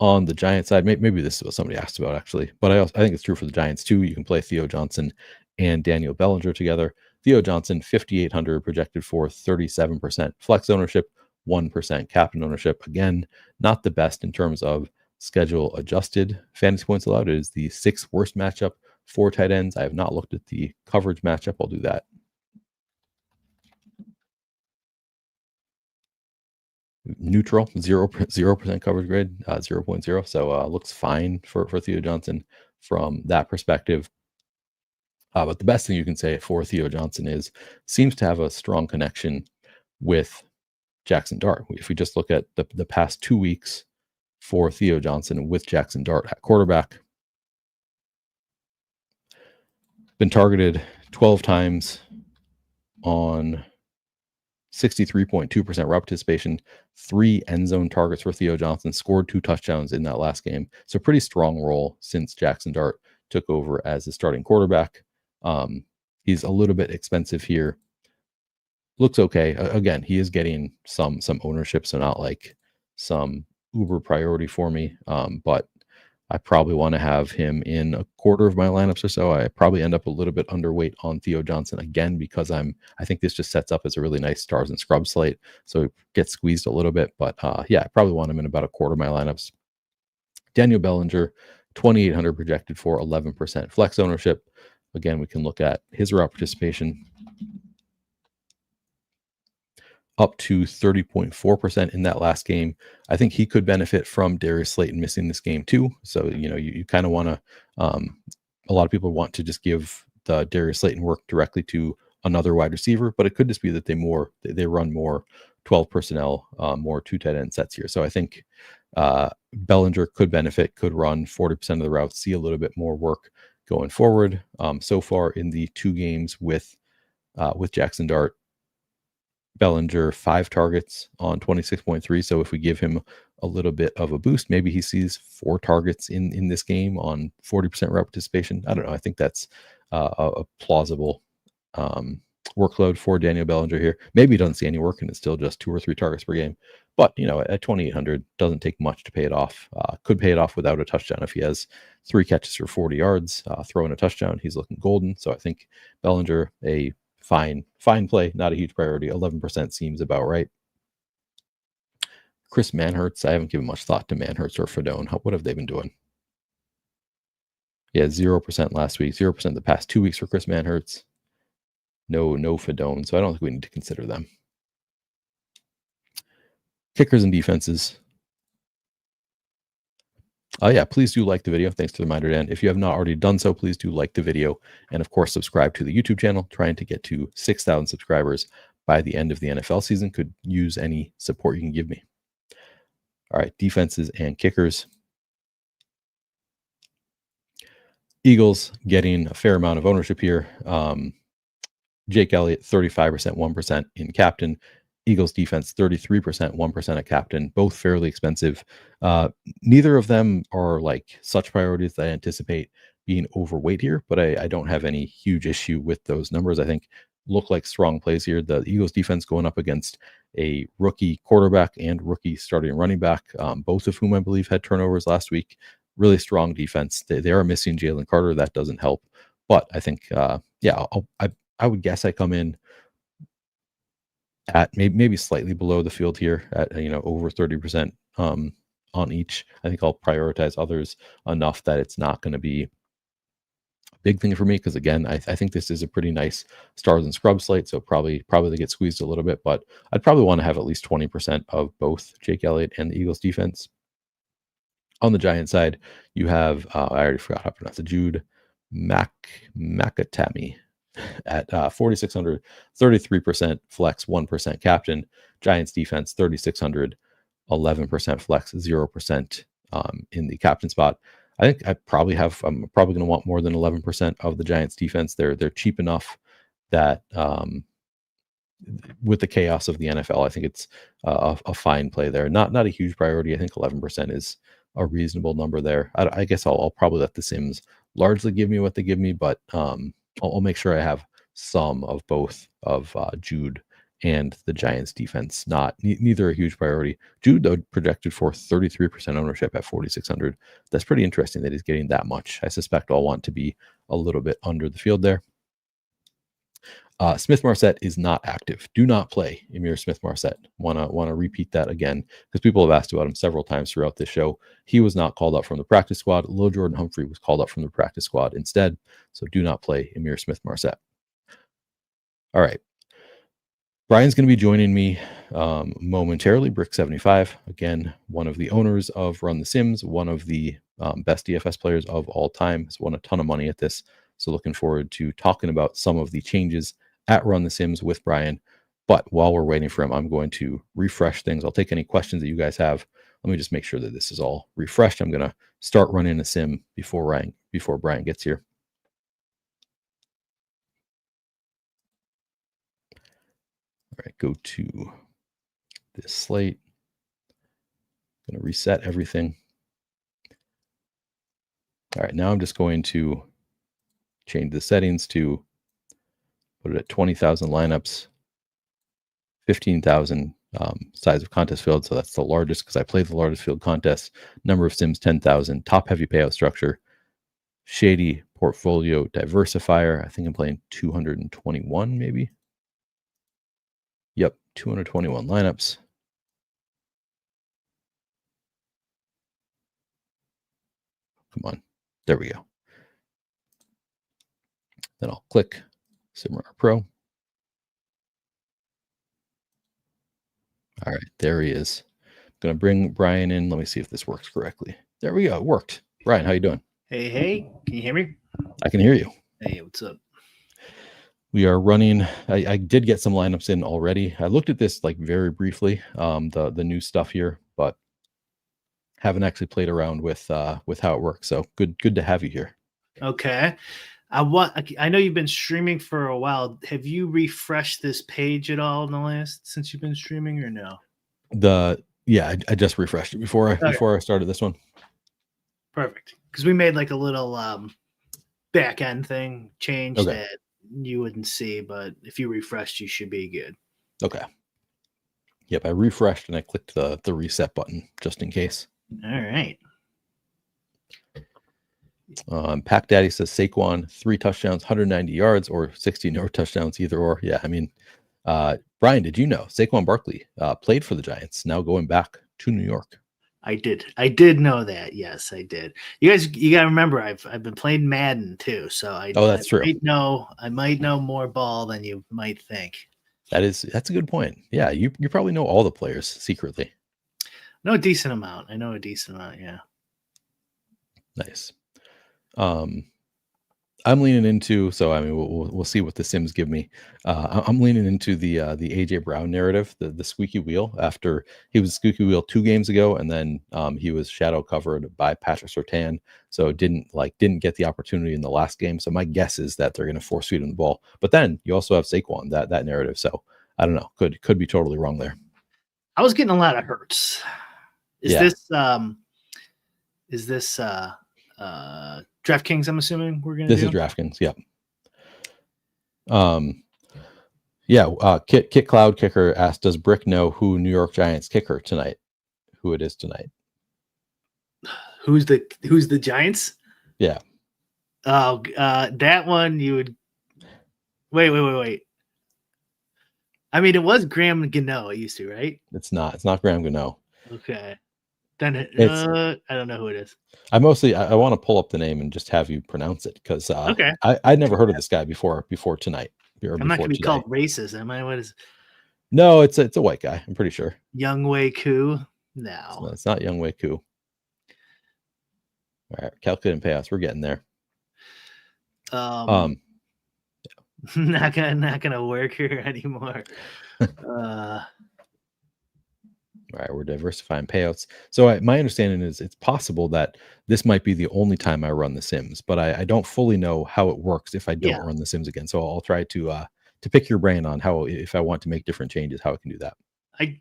On the Giants side, maybe this is what somebody asked about actually, but I think it's true for the Giants too. You can play Theo Johnson and Daniel Bellinger together. Theo Johnson, 5,800, projected for 37% flex ownership, 1% captain ownership. Again, not the best in terms of schedule adjusted fantasy points allowed. It is the 6th worst matchup for tight ends. I have not looked at the coverage matchup. I'll do that. Neutral, 0% coverage grade, 0.0. So looks fine for Theo Johnson from that perspective. But the best thing you can say for Theo Johnson is seems to have a strong connection with Jackson Dart. If we just look at the past 2 weeks for Theo Johnson with Jackson Dart at quarterback, been targeted 12 times on 63.2% route participation, 3 end zone targets for Theo Johnson, scored 2 touchdowns in that last game. So pretty strong role since Jackson Dart took over as the starting quarterback. He's a little bit expensive here. Looks okay. Again, he is getting some ownership, so not like some uber priority for me. But I probably want to have him in a quarter of my lineups or so. I probably end up a little bit underweight on Theo Johnson again because I think this just sets up as a really nice stars and scrubs slate. So it gets squeezed a little bit, but yeah, I probably want him in about a quarter of my lineups. Daniel Bellinger, 2,800, projected for 11% flex ownership. Again, we can look at his route participation up to 30.4% in that last game. I think he could benefit from Darius Slayton missing this game too. So, you kind of want to, a lot of people want to just give the Darius Slayton work directly to another wide receiver, but it could just be that they run more 12 personnel, more 2 tight end sets here. So I think Bellinger could benefit, could run 40% of the routes, see a little bit more work going forward. So far in the 2 games with Jackson Dart, Bellinger 5 targets on 26.3. So if we give him a little bit of a boost, maybe he sees 4 targets in this game on 40% route participation. I don't know. I think that's a plausible workload for Daniel Bellinger here. Maybe he doesn't see any work and it's still just 2 or 3 targets per game. But, at 2,800, doesn't take much to pay it off. Could pay it off without a touchdown. If he has 3 catches for 40 yards, throwing a touchdown, he's looking golden. So I think Bellinger, a fine play, not a huge priority. 11% seems about right. Chris Manhertz, I haven't given much thought to Manhertz or Fedone. What have they been doing? Yeah, 0% last week, 0% the past 2 weeks for Chris Manhertz. No Fedone, so I don't think we need to consider them. Kickers and defenses. Yeah, please do like the video. Thanks to the reminder, Dan. If you have not already done so, please do like the video. And of course, subscribe to the YouTube channel, trying to get to 6,000 subscribers by the end of the NFL season. Could use any support you can give me. All right, defenses and kickers. Eagles getting a fair amount of ownership here. Jake Elliott, 35%, 1% in captain. Eagles defense, 33%, 1% at captain, both fairly expensive. Neither of them are like such priorities that I anticipate being overweight here, but I don't have any huge issue with those numbers. I think look like strong plays here. The Eagles defense going up against a rookie quarterback and rookie starting running back, both of whom I believe had turnovers last week. Really strong defense. They are missing Jalen Carter. That doesn't help. But I think, I would guess I come in at maybe slightly below the field here at over 30% on each. I think I'll prioritize others enough that it's not going to be a big thing for me, because again, I think this is a pretty nice stars and scrub slate, so probably they get squeezed a little bit, but I'd probably want to have at least 20% of both Jake Elliott and the Eagles defense. On the Giant side, you have I already forgot how to pronounce it, Jude Makatami at 4,600, 33% flex, 1% captain. Giants defense, 3,600, 11% flex, 0% in the captain spot. I think I'm probably going to want more than 11% of the Giants defense. They're cheap enough that with the chaos of the NFL, I think it's a fine play there. Not a huge priority. I think 11% is a reasonable number there. I guess I'll probably let the Sims largely give me what they give me, but I'll make sure I have some of both of Jude and the Giants defense. Neither a huge priority. Jude, though, projected for 33% ownership at 4,600. That's pretty interesting that he's getting that much. I suspect I'll want to be a little bit under the field there. Smith Marset is not active. Do not play Emir Smith Marset. Want to repeat that again, because people have asked about him several times throughout this show. He was not called up from the practice squad. Lil Jordan Humphrey was called up from the practice squad instead. So do not play Emir Smith Marset. All right. Brian's going to be joining me momentarily. Brick75, again, one of the owners of Run the Sims, one of the best DFS players of all time, has won a ton of money at this. So looking forward to talking about some of the changes at Run the Sims with Brian. But while we're waiting for him, I'm going to refresh things. I'll take any questions that you guys have. Let me just make sure that this is all refreshed. I'm going to start running a sim before Brian gets here. All right, go to this slate. I'm going to reset everything. All right, now I'm just going to change the settings to put it at 20,000 lineups, 15,000 size of contest field. So that's the largest, because I played the largest field contest. Number of sims, 10,000. Top heavy payout structure. Shady portfolio diversifier. I think I'm playing 221 maybe. Yep, 221 lineups. Come on. There we go. Then I'll click Simmer Pro. All right, there he is. I'm going to bring Brian in. Let me see if this works correctly. There we go. It worked. Brian, how you doing? Hey. Can you hear me? I can hear you. Hey, what's up? We are running. I did get some lineups in already. I looked at this like very briefly, the new stuff here, but haven't actually played around with how it works. So good to have you here. Okay. I know you've been streaming for a while. Have you refreshed this page at all since you've been streaming, or no? I just refreshed it before I started this one. Perfect. Because we made like a little back end thing change that you wouldn't see, but if you refreshed, you should be good. Okay. Yep, I refreshed and I clicked the reset button just in case. All right. Pack Daddy says Saquon 3 touchdowns, 190 yards, or 60 no touchdowns, either or. Yeah, I mean, Brian, did you know Saquon Barkley played for the Giants, now going back to New York? I did know that. Yes, I did. You got to remember, I've been playing Madden too, so that's true. I might know more ball than you might think. That's a good point. Yeah, you probably know all the players secretly. I know a decent amount. Yeah. Nice. I'm leaning into, so I mean, we'll see what the Sims give me. I'm leaning into the AJ Brown narrative, the squeaky wheel. After he was squeaky wheel 2 games ago, and then he was shadow covered by Patrick Surtain, so didn't get the opportunity in the last game. So my guess is that they're going to force feed him the ball. But then you also have Saquon, that narrative. So I don't know, could be totally wrong there. I was getting a lot of hurts. Is this DraftKings? I'm assuming we're gonna. This is DraftKings. Yep. Kit Cloud Kicker asked, "Does Brick know who New York Giants kicker tonight? Who it is tonight? Who's the Giants? Yeah. Oh, that one you would. Wait. I mean, it was Graham Gano. It used to, right? It's not Graham Gano. Okay. Then I don't know who it is. I want to pull up the name and just have you pronounce it, because okay. I'd never heard of this guy before tonight. I'm not going to be called racist, am I? What is? No, it's a white guy. I'm pretty sure. Young Wei Koo. No, it's not Young Wei Koo. All right, calculating payouts. We're getting there. Not gonna work here anymore. All right, we're diversifying payouts. So my understanding is it's possible that this might be the only time I run the Sims, but I don't fully know how it works if I don't run the Sims again. So I'll try to pick your brain on how, if I want to make different changes, how I can do that.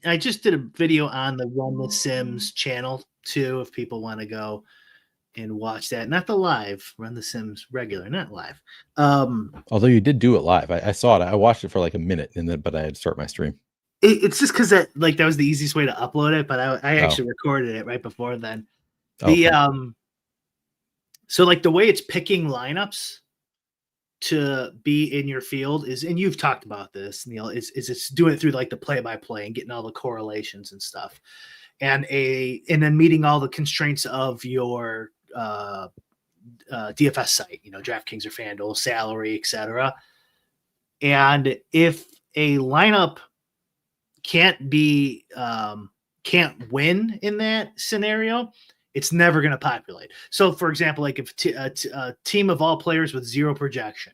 I just did a video on the Run the Sims channel too, if people want to go and watch that. Not the live, Run the Sims regular, not live. Although you did do it live. I saw it. I watched it for like a minute, but I had to start my stream. It's just because that was the easiest way to upload it, but I actually recorded it right before then. So like the way it's picking lineups to be in your field is, and you've talked about this, Neil, is it's doing it through like the play-by-play and getting all the correlations and stuff, and then meeting all the constraints of your DFS site, DraftKings or FanDuel, salary, etc. And if a lineup can't win in that scenario, it's never going to populate. So for example, like if a team of all players with zero projection,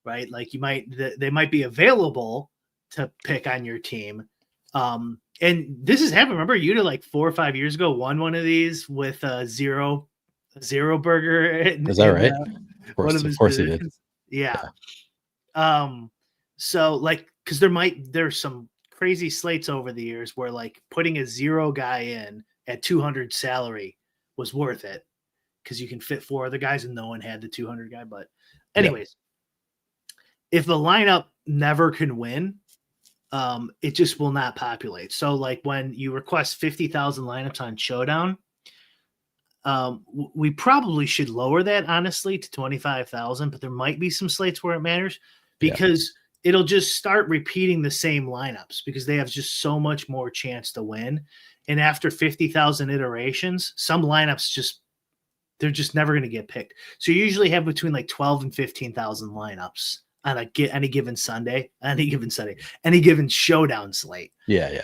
right? Like they might be available to pick on your team. And this has happened. Remember, you did like 4 or 5 years ago, won one of these with a zero burger. Is that right? Of course he did. Yeah. So like, cause there's some crazy slates over the years where like putting a 0 guy in at 200 salary was worth it because you can fit 4 other guys and no one had the 200 guy. But anyways, if the lineup never can win, it just will not populate. So like when you request 50,000 lineups on Showdown, we probably should lower that honestly to 25,000, but there might be some slates where it matters because it'll just start repeating the same lineups because they have just so much more chance to win. And after 50,000 iterations, some lineups they're just never going to get picked. So you usually have between like 12 and 15,000 lineups on any given Showdown slate. Yeah.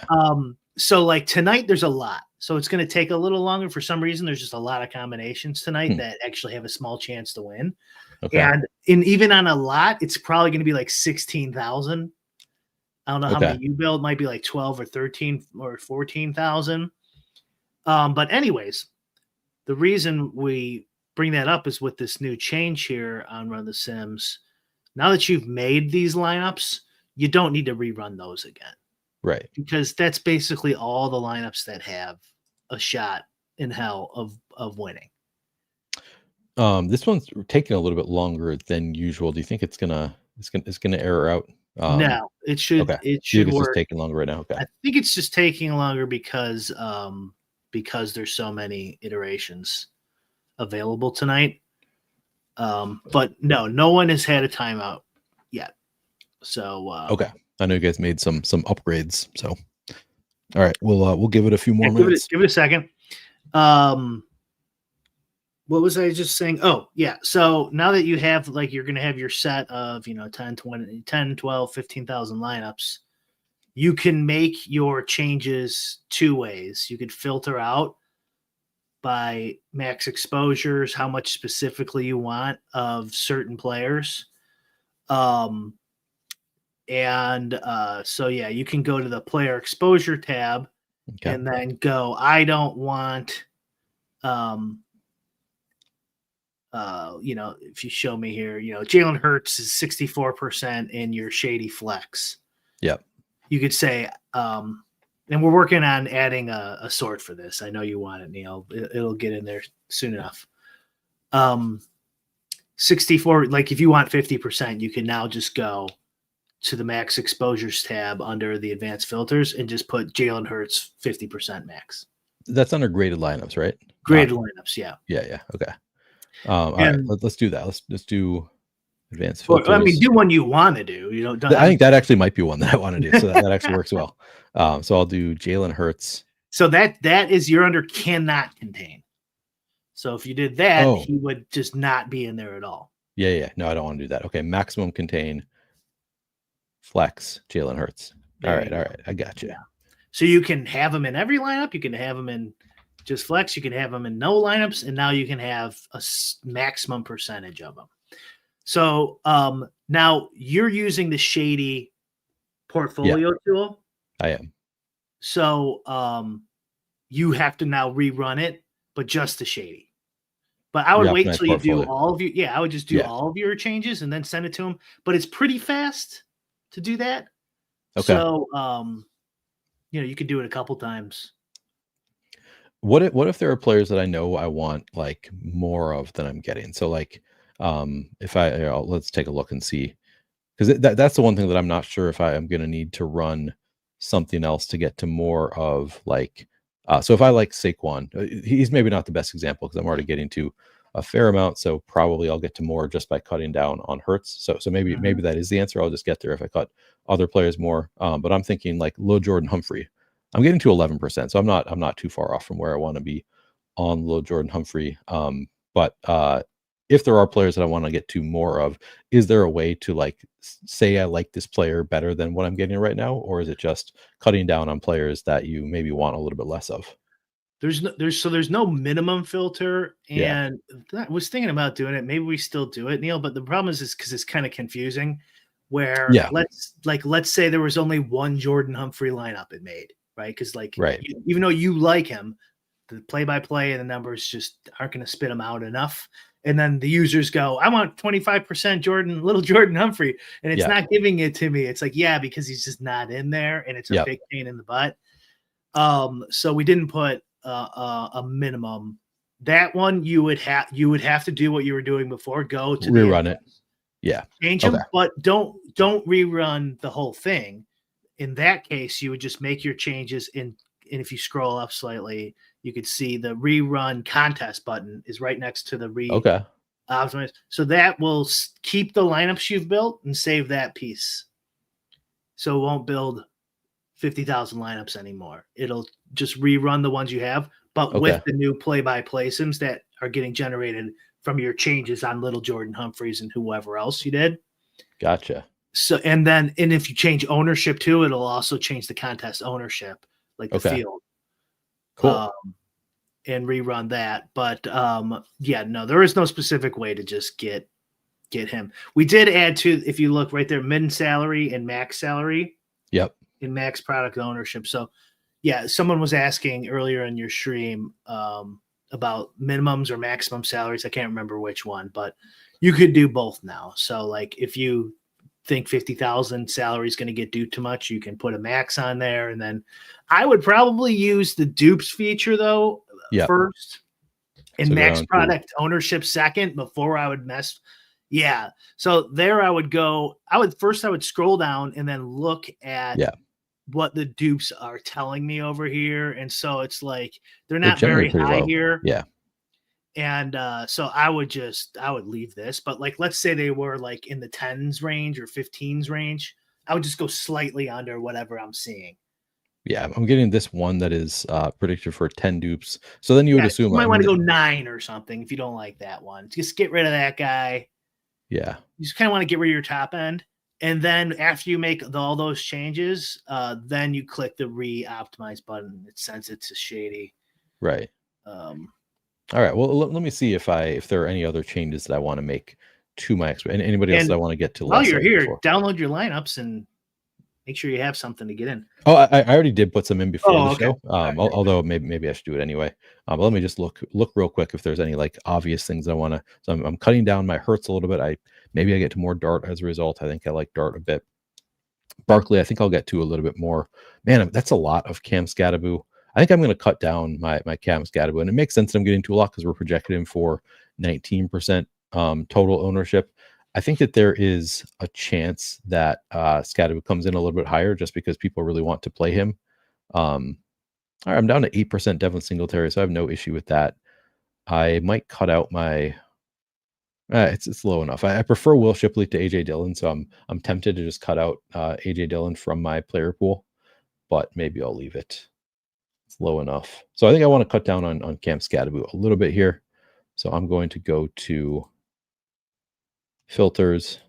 So like tonight there's a lot. So it's going to take a little longer. For some reason, there's just a lot of combinations tonight that actually have a small chance to win. Okay. And even on a lot, it's probably going to be like 16,000. I don't know how many you build. Might be like 12 or 13 or 14,000. But anyways, the reason we bring that up is with this new change here on Run the Sims. Now that you've made these lineups, you don't need to rerun those again. Right. Because that's basically all the lineups that have a shot in hell of winning. This one's taking a little bit longer than usual. Do you think it's gonna error out? No, it should. Okay. It should work. It's just taking longer right now. Okay. I think it's just taking longer because there's so many iterations available tonight. But no one has had a timeout yet. So okay. I know you guys made some upgrades. So all right, we'll give it a few more minutes. Give it a second. What was I just saying? Oh, yeah. So now that you have you're going to have your set of, 10, 20, 10, 12, 15,000 lineups, you can make your changes 2 ways. You could filter out by max exposures, how much specifically you want of certain players. So yeah, you can go to the player exposure tab and then go, I don't want, if you show me here, Jalen Hurts is 64% in your shady flex. Yep. You could say, and we're working on adding a sort for this. I know you want it, Neil. It'll get in there soon enough. 64, like if you want 50%, you can now just go to the max exposures tab under the advanced filters and just put Jalen Hurts 50% max. That's under graded lineups, right? Graded lineups, yeah. Yeah. Okay. All right, let's do that. Let's do advanced filters. I mean, do one you want to do. I think that actually might be one that I want to do. So that actually works well. So I'll do Jalen Hurts. So that is you're under cannot contain. So if you did that, he would just not be in there at all. Yeah. No, I don't want to do that. Okay, maximum contain. Flex Jalen Hurts. All right. I got you. Yeah. So you can have him in every lineup. You can have him in just flex. You can have them in no lineups, and now you can have a maximum percentage of them. So now you're using the shady portfolio tool. I am. So you have to now rerun it, but just the shady. But I would wait till you do all of you. Yeah, I would just do all of your changes and then send it to him. But it's pretty fast to do that. Okay. So you could do it a couple times. What if there are players that I know I want like more of than I'm getting? So like if let's take a look and see, because that's the one thing that I'm not sure if I am going to need to run something else to get to more of like so if I like Saquon, he's maybe not the best example because I'm already getting to a fair amount, so probably I'll get to more just by cutting down on Hurts. So maybe that is the answer. I'll just get there if I cut other players more. But I'm thinking like low Jordan Humphrey. I'm getting to 11%, so I'm not too far off from where I want to be on low Jordan Humphrey. But if there are players that I want to get to more of, is there a way to like say I like this player better than what I'm getting right now, or is it just cutting down on players that you maybe want a little bit less of? There's no minimum filter, and I was thinking about doing it. Maybe we still do it, Neil. But the problem is because it's kind of confusing. Where let's say there was only one Jordan Humphrey lineup it made, right? Because even though you like him, the play-by-play and the numbers just aren't going to spit him out enough. And then the users go, I want 25% little Jordan Humphrey, and it's not giving it to me. It's like, because he's just not in there, and it's a big pain in the butt. So we didn't put a minimum. That one you would have to do what you were doing before. Go to rerun it. Yeah. Change them, but don't rerun the whole thing. In that case, you would just make your changes and if you scroll up slightly, you could see the rerun contest button is right next to the optimize. So that will keep the lineups you've built and save that piece. So it won't build 50,000 lineups anymore. It'll just rerun the ones you have, but with the new play-by-play sims that are getting generated from your changes on little Jordan Humphreys and whoever else you did. Gotcha. So, and if you change ownership too, it'll also change the contest ownership, like the field. Cool. And rerun that. But there is no specific way to just get him. We did add to, if you look right there, min salary and max salary. Yep. In max product ownership. So someone was asking earlier in your stream about minimums or maximum salaries. I can't remember which one, but you could do both now. So like if you think 50,000 salary is going to get due too much, you can put a max on there. And then I would probably use the dupes feature though first and max product ownership second before I would mess. Yeah. So there I would go. I would scroll down and then look at what the dupes are telling me over here. And so it's like, they're not very high here. Yeah. And so I would leave this, but like, let's say they were like in the 10s range or 15s range. I would just go slightly under whatever I'm seeing. Yeah. I'm getting this one that is predicted for 10 dupes. So then you would assume you might want to go 9 or something. If you don't like that one, just get rid of that guy. Yeah. You just kind of want to get rid of your top end. And then after you make all those changes, then you click the re-optimize button. It sends it to shady. Right. All right. Well, let me see if there are any other changes that I want to make to my and anybody else that I want to get to. While you're here, download your lineups and make sure you have something to get in. Oh, I already did put some in before the okay. show. Although maybe I should do it anyway. But let me just look real quick if there's any like obvious things I want to. So I'm cutting down my Hertz a little bit. Maybe I get to more Dart as a result. I think I like Dart a bit. Barkley, I think I'll get to a little bit more. Man, that's a lot of Cam Scatterbu. I think I'm going to cut down my Cam Scatterbu, and it makes sense that I'm getting to a lot because we're projected him for 19% total ownership. I think that there is a chance that Scatterbu comes in a little bit higher just because people really want to play him. All right, I'm down to 8% Devin Singletary, so I have no issue with that. I might cut out my. It's low enough. I prefer Will Shipley to AJ Dillon, so I'm tempted to just cut out AJ Dillon from my player pool, but maybe I'll leave it. It's low enough. So I think I want to cut down on Cam Scatterbu a little bit here. So I'm going to go to filters,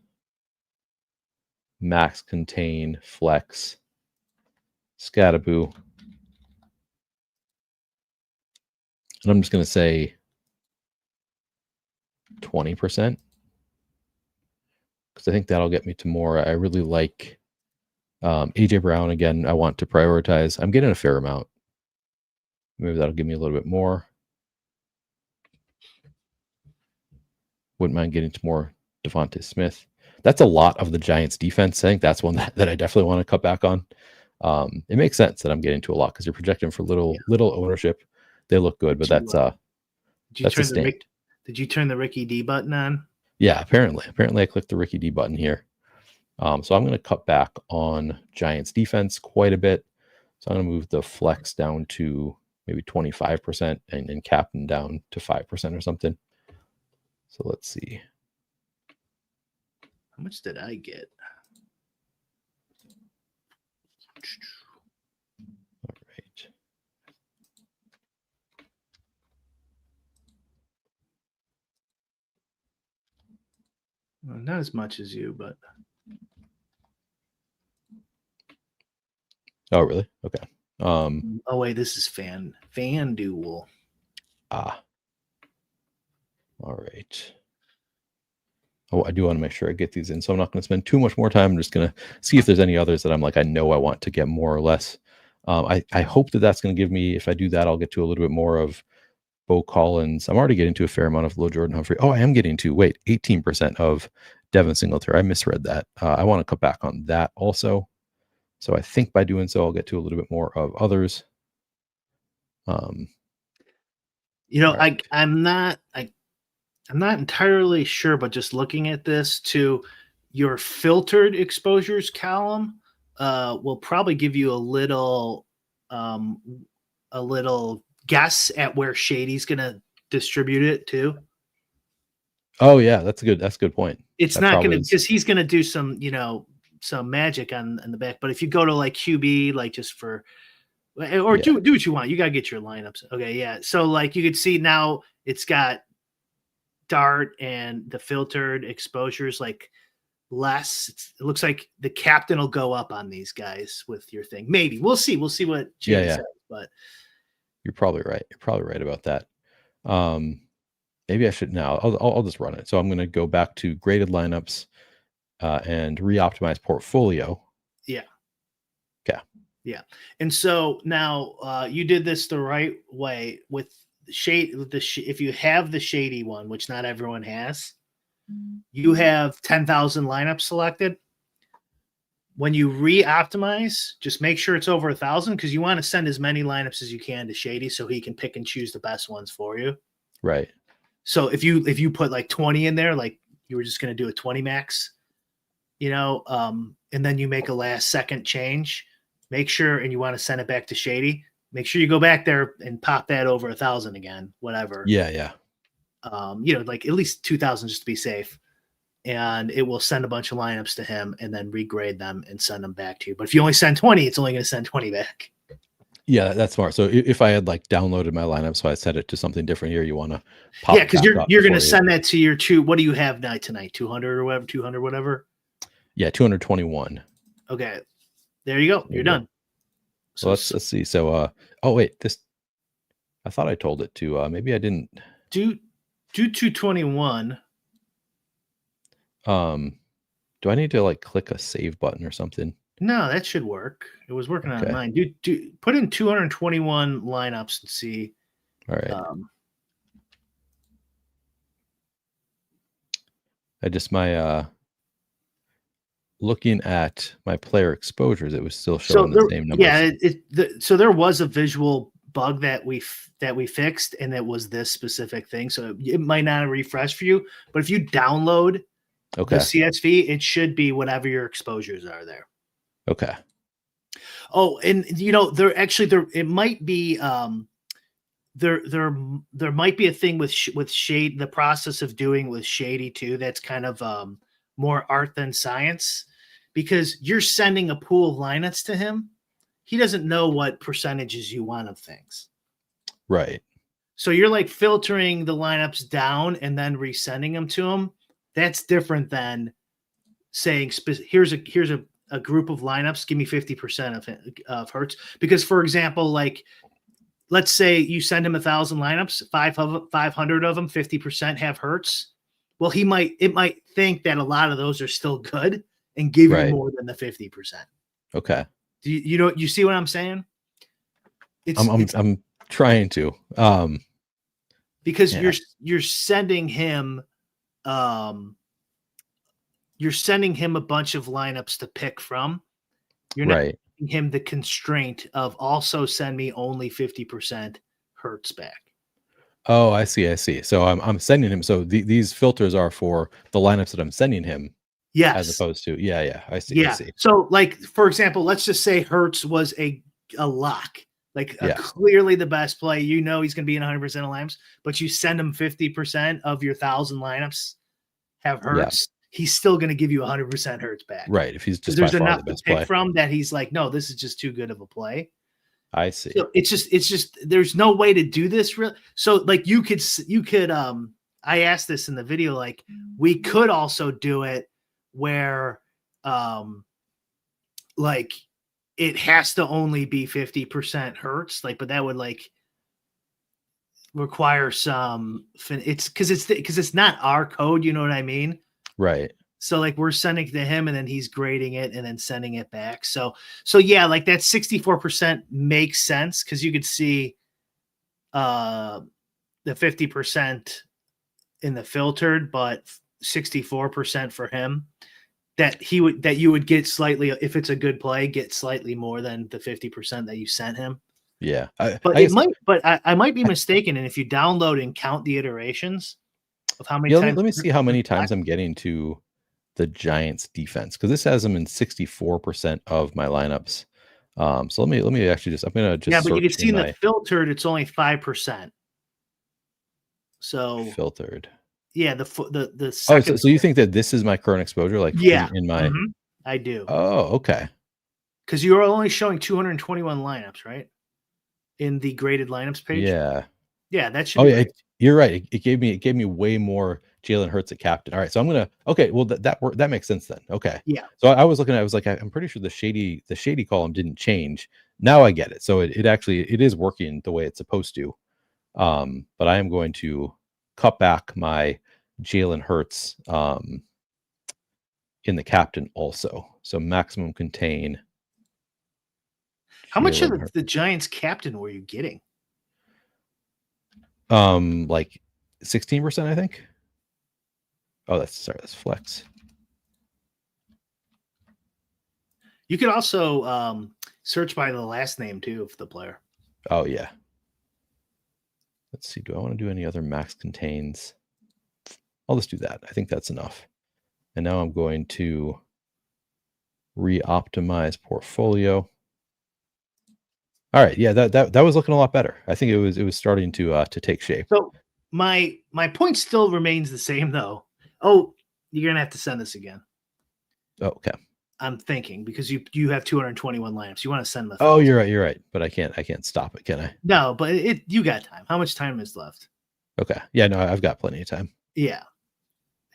max contain, flex, Scatterbu. And I'm just going to say 20% because I think that'll get me to more. I really like AJ Brown. Again, I want to prioritize. I'm getting a fair amount. Maybe that'll give me a little bit more. Wouldn't mind getting to more Devontae Smith. That's a lot of the Giants defense. I think that's one that I definitely want to cut back on. It makes sense that I'm getting to a lot because you're projecting for little ownership. They look good, but that's did you turn the Ricky D button on? Yeah, apparently I clicked the Ricky D button here. So I'm going to cut back on Giants defense quite a bit. So I'm going to move the flex down to maybe 25% and captain down to 5% or something. So let's see. How much did I get? All right. Well, not as much as you, but. Oh, really? Okay. Oh wait, this is FanDuel. All right. Oh, I do want to make sure I get these in, so I'm not going to spend too much more time. I'm just going to see if there's any others that I'm like, I know I want to get more or less. I hope that that's going to give me, if I do that, I'll get to a little bit more of Bo Collins. I'm already getting to a fair amount of Lil Jordan Humphrey. Oh, I am getting to, 18% of Devin Singletary. I misread that. I want to cut back on that also. So I think by doing so, I'll get to a little bit more of others. Right. I'm not entirely sure, but just looking at this to your filtered exposures column will probably give you a little guess at where Shady's going to distribute it to. Oh yeah, that's a good point. It's not going to, because he's going to do some magic on the back. But if you go to like QB, like just for, or do what you want, you got to get your lineups. Okay. Yeah. So like you could see now it's got Dart and the filtered exposures like less. It looks like the captain will go up on these guys with your thing. Maybe we'll see what Shady says, but you're probably right. You're probably right about that. Maybe I should now. I'll just run it. So I'm going to go back to graded lineups and re-optimize portfolio. Yeah. Okay. Yeah. And so now you did this the right way with if you have the Shady one, which not everyone has, you have 10,000 lineups selected. When you re-optimize, just make sure it's over 1,000 because you want to send as many lineups as you can to Shady so he can pick and choose the best ones for you. Right. So if you put like 20 in there, like you were just going to do a 20 max, and then you make a last second change, make sure, and you want to send it back to Shady, make sure you go back there and pop that over 1,000 again, whatever. Yeah. Like at least 2,000 just to be safe. And it will send a bunch of lineups to him and then regrade them and send them back to you. But if you only send 20, it's only going to send 20 back. Yeah, that's smart. So if I had like downloaded my lineup, so I set it to something different here, you want to pop. Yeah, because you're going to send that to your two. What do you have tonight? 200 or whatever, 200, whatever. Yeah, 221. Okay, there you go. You're done. So let's see. So, oh wait, this. I thought I told it to. Maybe I didn't. Do 221. Do I need to like click a save button or something? No, that should work. It was working on Okay. mine. Do put in 221 lineups and see. All right. I just looking at my player exposures, it was still showing the same numbers. Yeah, so there was a visual bug that we fixed, and it was this specific thing. So it might not refresh for you, but if you download the CSV, it should be whatever your exposures are there. Okay. Oh, and it might be there might be a thing with shade, the process of doing with Shady too. That's kind of more art than science, because you're sending a pool of lineups to him. He doesn't know what percentages you want of things. Right. So you're like filtering the lineups down and then resending them to him. That's different than saying, here's a group of lineups, give me 50% of Hertz. Because, for example, like, let's say you send him 1,000 lineups, 500 of them, 50% have Hertz. Well, it might think that a lot of those are still good and give you more than the 50%. Okay. Do you see what I'm saying? I'm trying to. Because you're sending him you're sending him a bunch of lineups to pick from. You're not giving him the constraint of also send me only 50% Hertz back. Oh, I see. So I'm sending him. So these filters are for the lineups that I'm sending him. Yes. As opposed to, I see. Yeah. So, like, for example, let's just say Hertz was a lock, like clearly the best play. You know he's going to be in 100% of lineups, but you send him 50% of your 1,000 lineups have Hertz. He's still going to give you 100% Hertz back. Right. If he's just there's by far enough the best to pick play from that he's like, no, this is just too good of a play. I see. So it's just there's no way to do this real. So like you could I asked this in the video, like we could also do it where like it has to only be 50% Hertz, like, but that would like require some it's because it's not our code, you know what I mean? Right. So like we're sending to him and then he's grading it and then sending it back. So yeah, like that 64% makes sense because you could see the 50% in the filtered, but 64% for him. That you would get slightly, if it's a good play, get slightly more than the 50% that you sent him. Yeah. I might be mistaken. And if you download and count the iterations of how many times. Let me see how many times I'm getting to the Giants defense, because this has them in 64% of my lineups. So let me actually I'm going to just. Yeah, but you can see in the filtered, it's only 5%. So filtered. Yeah, the second. So you think that this is my current exposure? Like, in my. Mm-hmm. I do. Oh, okay. Because you're only showing 221 lineups, right? In the graded lineups page. Yeah. Yeah, that should. Right. You're right. It gave me way more Jalen Hurts at captain. All right, so I'm gonna. Okay, well that makes sense then. Okay. Yeah. So I was looking at. I was like, I'm pretty sure the shady column didn't change. Now I get it. So it actually is working the way it's supposed to. But I am going to cut back my Jalen Hurts in the captain also. So maximum contain. How much of the Giants captain were you getting? Like 16%, I think. Oh, that's flex. You could also search by the last name too of the player. Oh yeah. Let's see. Do I want to do any other max contains? I'll just do that. I think that's enough. And now I'm going to re-optimize portfolio. All right. Yeah, that was looking a lot better. I think it was starting to take shape. So my point still remains the same though. Oh, you're gonna have to send this again. Oh, okay. I'm thinking because you have 221 lineups. You want to send them. Oh, you're right. But I can't stop it, can I? No, but you got time. How much time is left? Okay. Yeah, no, I've got plenty of time. Yeah.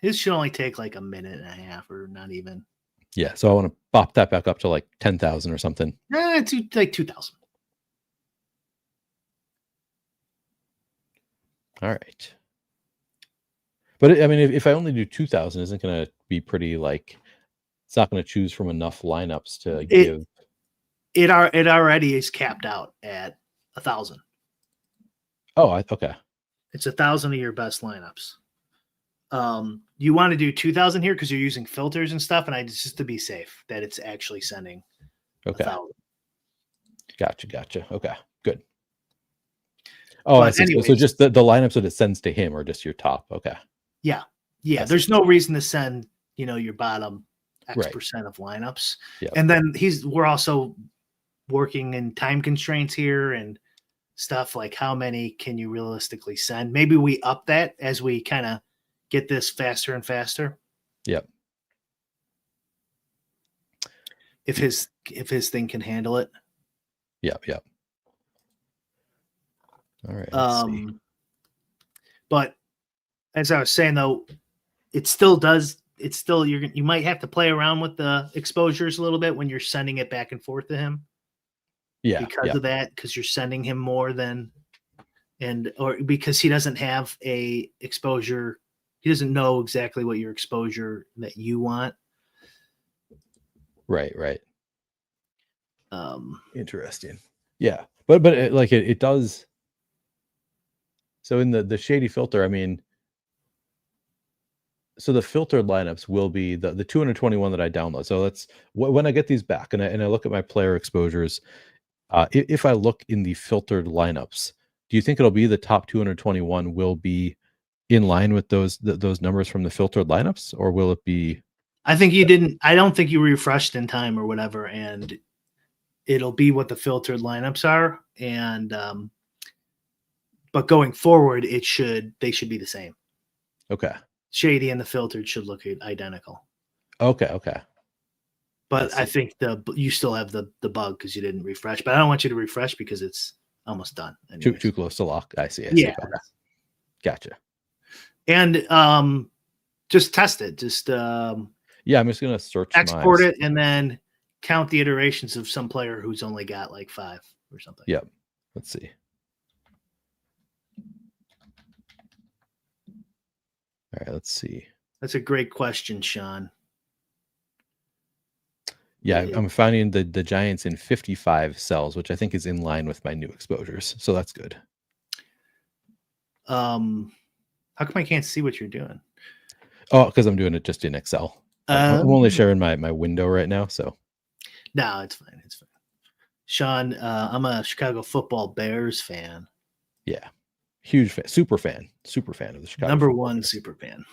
His should only take like a minute and a half or not even. Yeah, so I want to bop that back up to like 10,000 or something. It's like 2,000. All right. But I mean, if I only do 2,000, isn't going to be pretty like, it's not going to choose from enough lineups to give. It already is capped out at 1,000. Oh, okay. It's 1,000 of your best lineups. You want to do 2,000 here because you're using filters and stuff, and just to be safe that it's actually sending. Okay. 1,000. Gotcha. Okay, good. Oh, I see. Anyways, so just the lineups that it sends to him are just your top. Okay. Yeah. There's no reason to send, your bottom X percent of lineups. Yep. And then we're also working in time constraints here and stuff like how many can you realistically send? Maybe we up that as we kind of get this faster and faster. Yep. If his thing can handle it. Yep. All right. Let's see. But as I was saying though, it still does. It's still you might have to play around with the exposures a little bit when you're sending it back and forth to him. Yeah. Because of that, because you're sending him more than, or because he doesn't have a exposure. He doesn't know exactly what your exposure that you want. Right. Interesting. Yeah. But it does. So in the shady filter, I mean, so the filtered lineups will be the 221 that I download. So that's when I get these back and I look at my player exposures. If I look in the filtered lineups, do you think it'll be the top 221 will be in line with those numbers from the filtered lineups, or will it be? I think you didn't. I don't think you refreshed in time or whatever, and it'll be what the filtered lineups are. And but going forward, they should be the same. Okay. Shady and the filtered should look identical. Okay. But I think you still have the bug because you didn't refresh. But I don't want you to refresh because it's almost done. Too close to lock. I see. Yeah. Gotcha. And just test it. Just I'm just gonna search. Export it and then count the iterations of some player who's only got like 5 or something. Yep. Let's see. All right, let's see. That's a great question, Sean. Yeah, I'm finding the Giants in 55 cells, which I think is in line with my new exposures. So that's good. How come I can't see what you're doing? Oh, because I'm doing it just in Excel. I'm only sharing my window right now, so. No, it's fine. Sean, I'm a Chicago football Bears fan. Yeah. Huge fan, super fan of the Chicago. Number one super fan.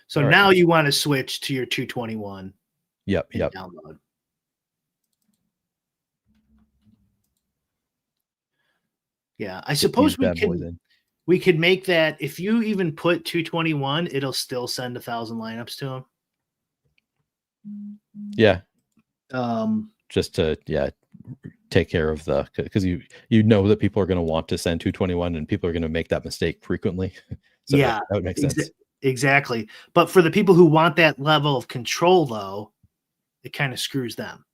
So now you want to switch to your 221. Yep. Download. Yeah, I suppose we could make that if you even put 221, it'll still send 1,000 lineups to him. Yeah. Just to take care of because you know that people are going to want to send 221 and people are going to make that mistake frequently. So that would make sense. Exactly. But for the people who want that level of control, though, it kind of screws them.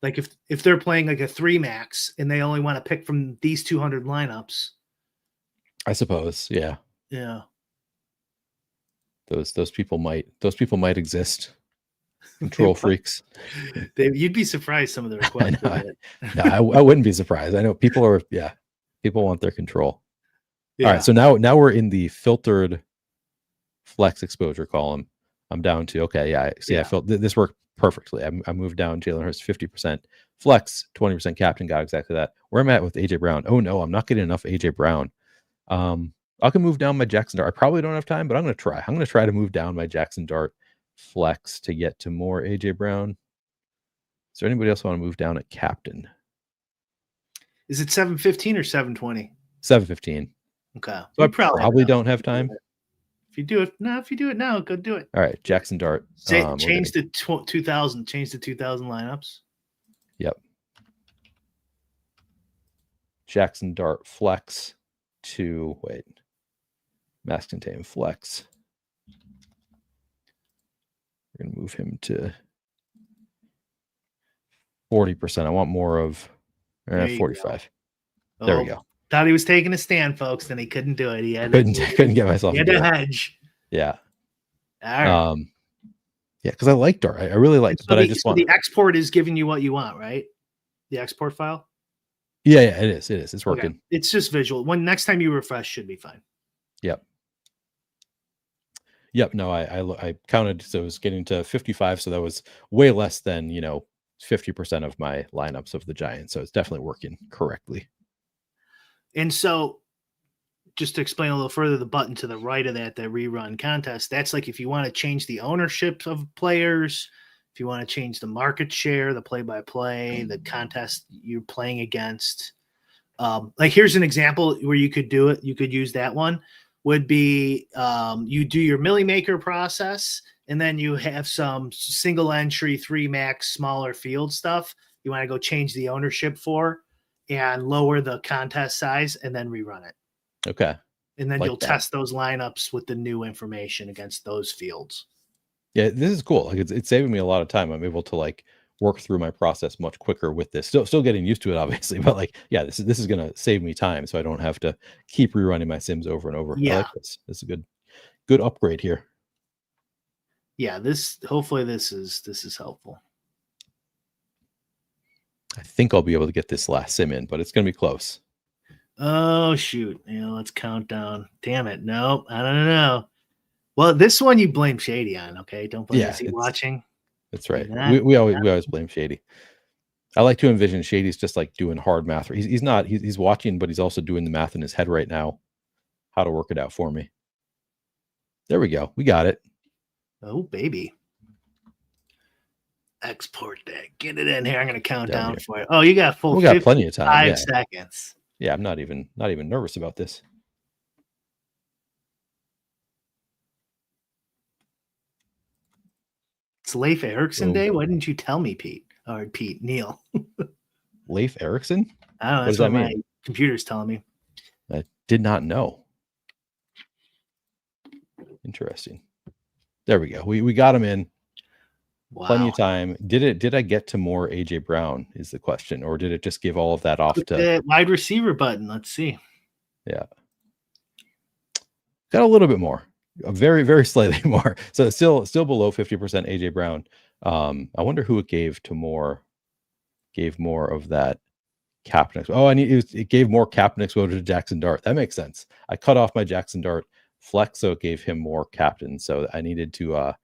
Like if they're playing like a 3 max and they only want to pick from these 200 lineups. I suppose. Yeah. Yeah. Those people might exist. Control freaks. You'd be surprised some of the requests. I wouldn't be surprised. I know people want their control. Yeah. All right. So now we're in the filtered flex exposure column. I'm down to, I felt this worked perfectly. I moved down Jalen Hurts 50%, flex 20% captain, got exactly that. Where I'm at with AJ Brown. Oh no, I'm not getting enough AJ Brown. I can move down my Jackson Dart. I probably don't have time, but I'm going to try. I'm going to try to move down my Jackson Dart flex to get to more AJ Brown. Is there anybody else want to move down at captain? Is it 715 or 720? 715. Okay. So I probably don't have time. If you do it now, go do it. All right, Jackson Dart. Change the 2000. Change the 2000 lineups. Yep. Jackson Dart flex to max contain flex. We're gonna move him to 40%. I want more of 45. There we go. Thought he was taking a stand, folks. Then he couldn't do it. He had couldn't get myself. He had to hedge. Yeah. All right. Yeah, because I like Dart. I really like, so but I just want the export is giving you what you want, right? The export file. Yeah, it is. It's working. Okay. It's just visual. Next time you refresh, should be fine. Yep. No, I counted, so it was getting to 55, so that was way less than 50% of my lineups of the Giants. So it's definitely working correctly. And so, just to explain a little further, the button to the right of that rerun contest, that's like if you want to change the ownership of players, if you want to change the market share, the play-by-play, the contest you're playing against. Like here's an example where you could do it. You could use that one. Would be you do your Millie Maker process, and then you have some single entry 3 max smaller field stuff you want to go change the ownership for and lower the contest size and then rerun it. Okay. And then you'll test those lineups with the new information against those fields. Yeah, this is cool. Like it's saving me a lot of time. I'm able to like work through my process much quicker with this. Still getting used to it, obviously, but like, yeah, this is going to save me time, so I don't have to keep rerunning my sims over and over. Yeah, I like this. This is a good upgrade here. Yeah, hopefully this is helpful. I think I'll be able to get this last sim in, but it's going to be close. Oh shoot! Let's count down. Damn it! No, I don't know. Well, this one you blame Shady on. Okay, don't blame. Is he watching? That's right. We always blame Shady. I like to envision Shady's just like doing hard math. He's not. He's watching, but he's also doing the math in his head right now, how to work it out for me. There we go. We got it. Oh baby. Export that. Get it in here. I'm going to count down for it. Oh, you got full. We got plenty of time. 5 seconds. Yeah, I'm not even nervous about this. It's Leif Erickson Day. Why didn't you tell me, Pete? Or Neil? Leif Erickson? I don't know. That's what my computer's telling me. I did not know. Interesting. There we go. We got him in. Wow. Plenty of time. Did I get to more AJ Brown is the question, or did it just give all of that off to the wide receiver button? Let's see. Yeah. Got a little bit more. Very, very slightly more. So still below 50% AJ Brown. I wonder who it gave more of that captain. Oh, it gave more captain exposure to Jackson Dart. That makes sense. I cut off my Jackson Dart flex, so it gave him more captain. So I needed to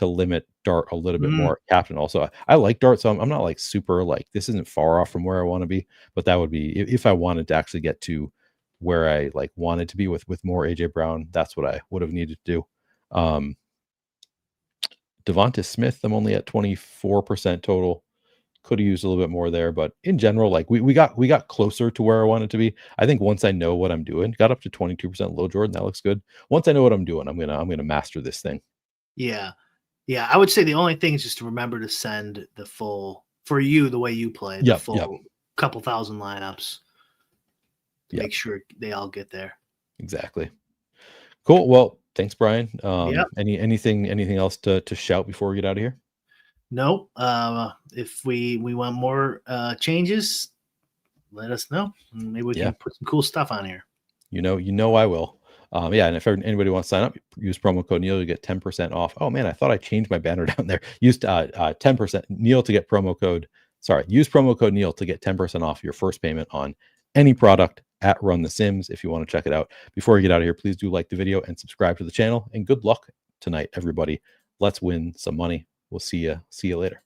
limit Dart a little bit more. Captain also. I like Dart, so I'm not like super like this isn't far off from where I want to be, but that would be if I wanted to actually get to where I like wanted to be with more AJ Brown. That's what I would have needed to do. Devonta Smith, I'm only at 24% total. Could have used a little bit more there, but in general, like we got closer to where I wanted to be. I think once I know what I'm doing, got up to 22% low Jordan. That looks good. Once I know what I'm doing, I'm gonna master this thing. Yeah. I would say the only thing is just to remember to send the full for you the way you play the full couple thousand lineups. Make sure they all get there. Exactly. Cool. Well, thanks, Brian. Anything else to shout before we get out of here? Nope. If we want more changes, let us know. Maybe we can put some cool stuff on here. You know I will. And if anybody wants to sign up, use promo code Neil, you get 10% off. Oh man, I thought I changed my banner down there. Use 10% Neil to get promo code. Sorry, use promo code Neil to get 10% off your first payment on any product at Run the Sims if you want to check it out. Before we get out of here, please do like the video and subscribe to the channel. And good luck tonight, everybody. Let's win some money. We'll see you later.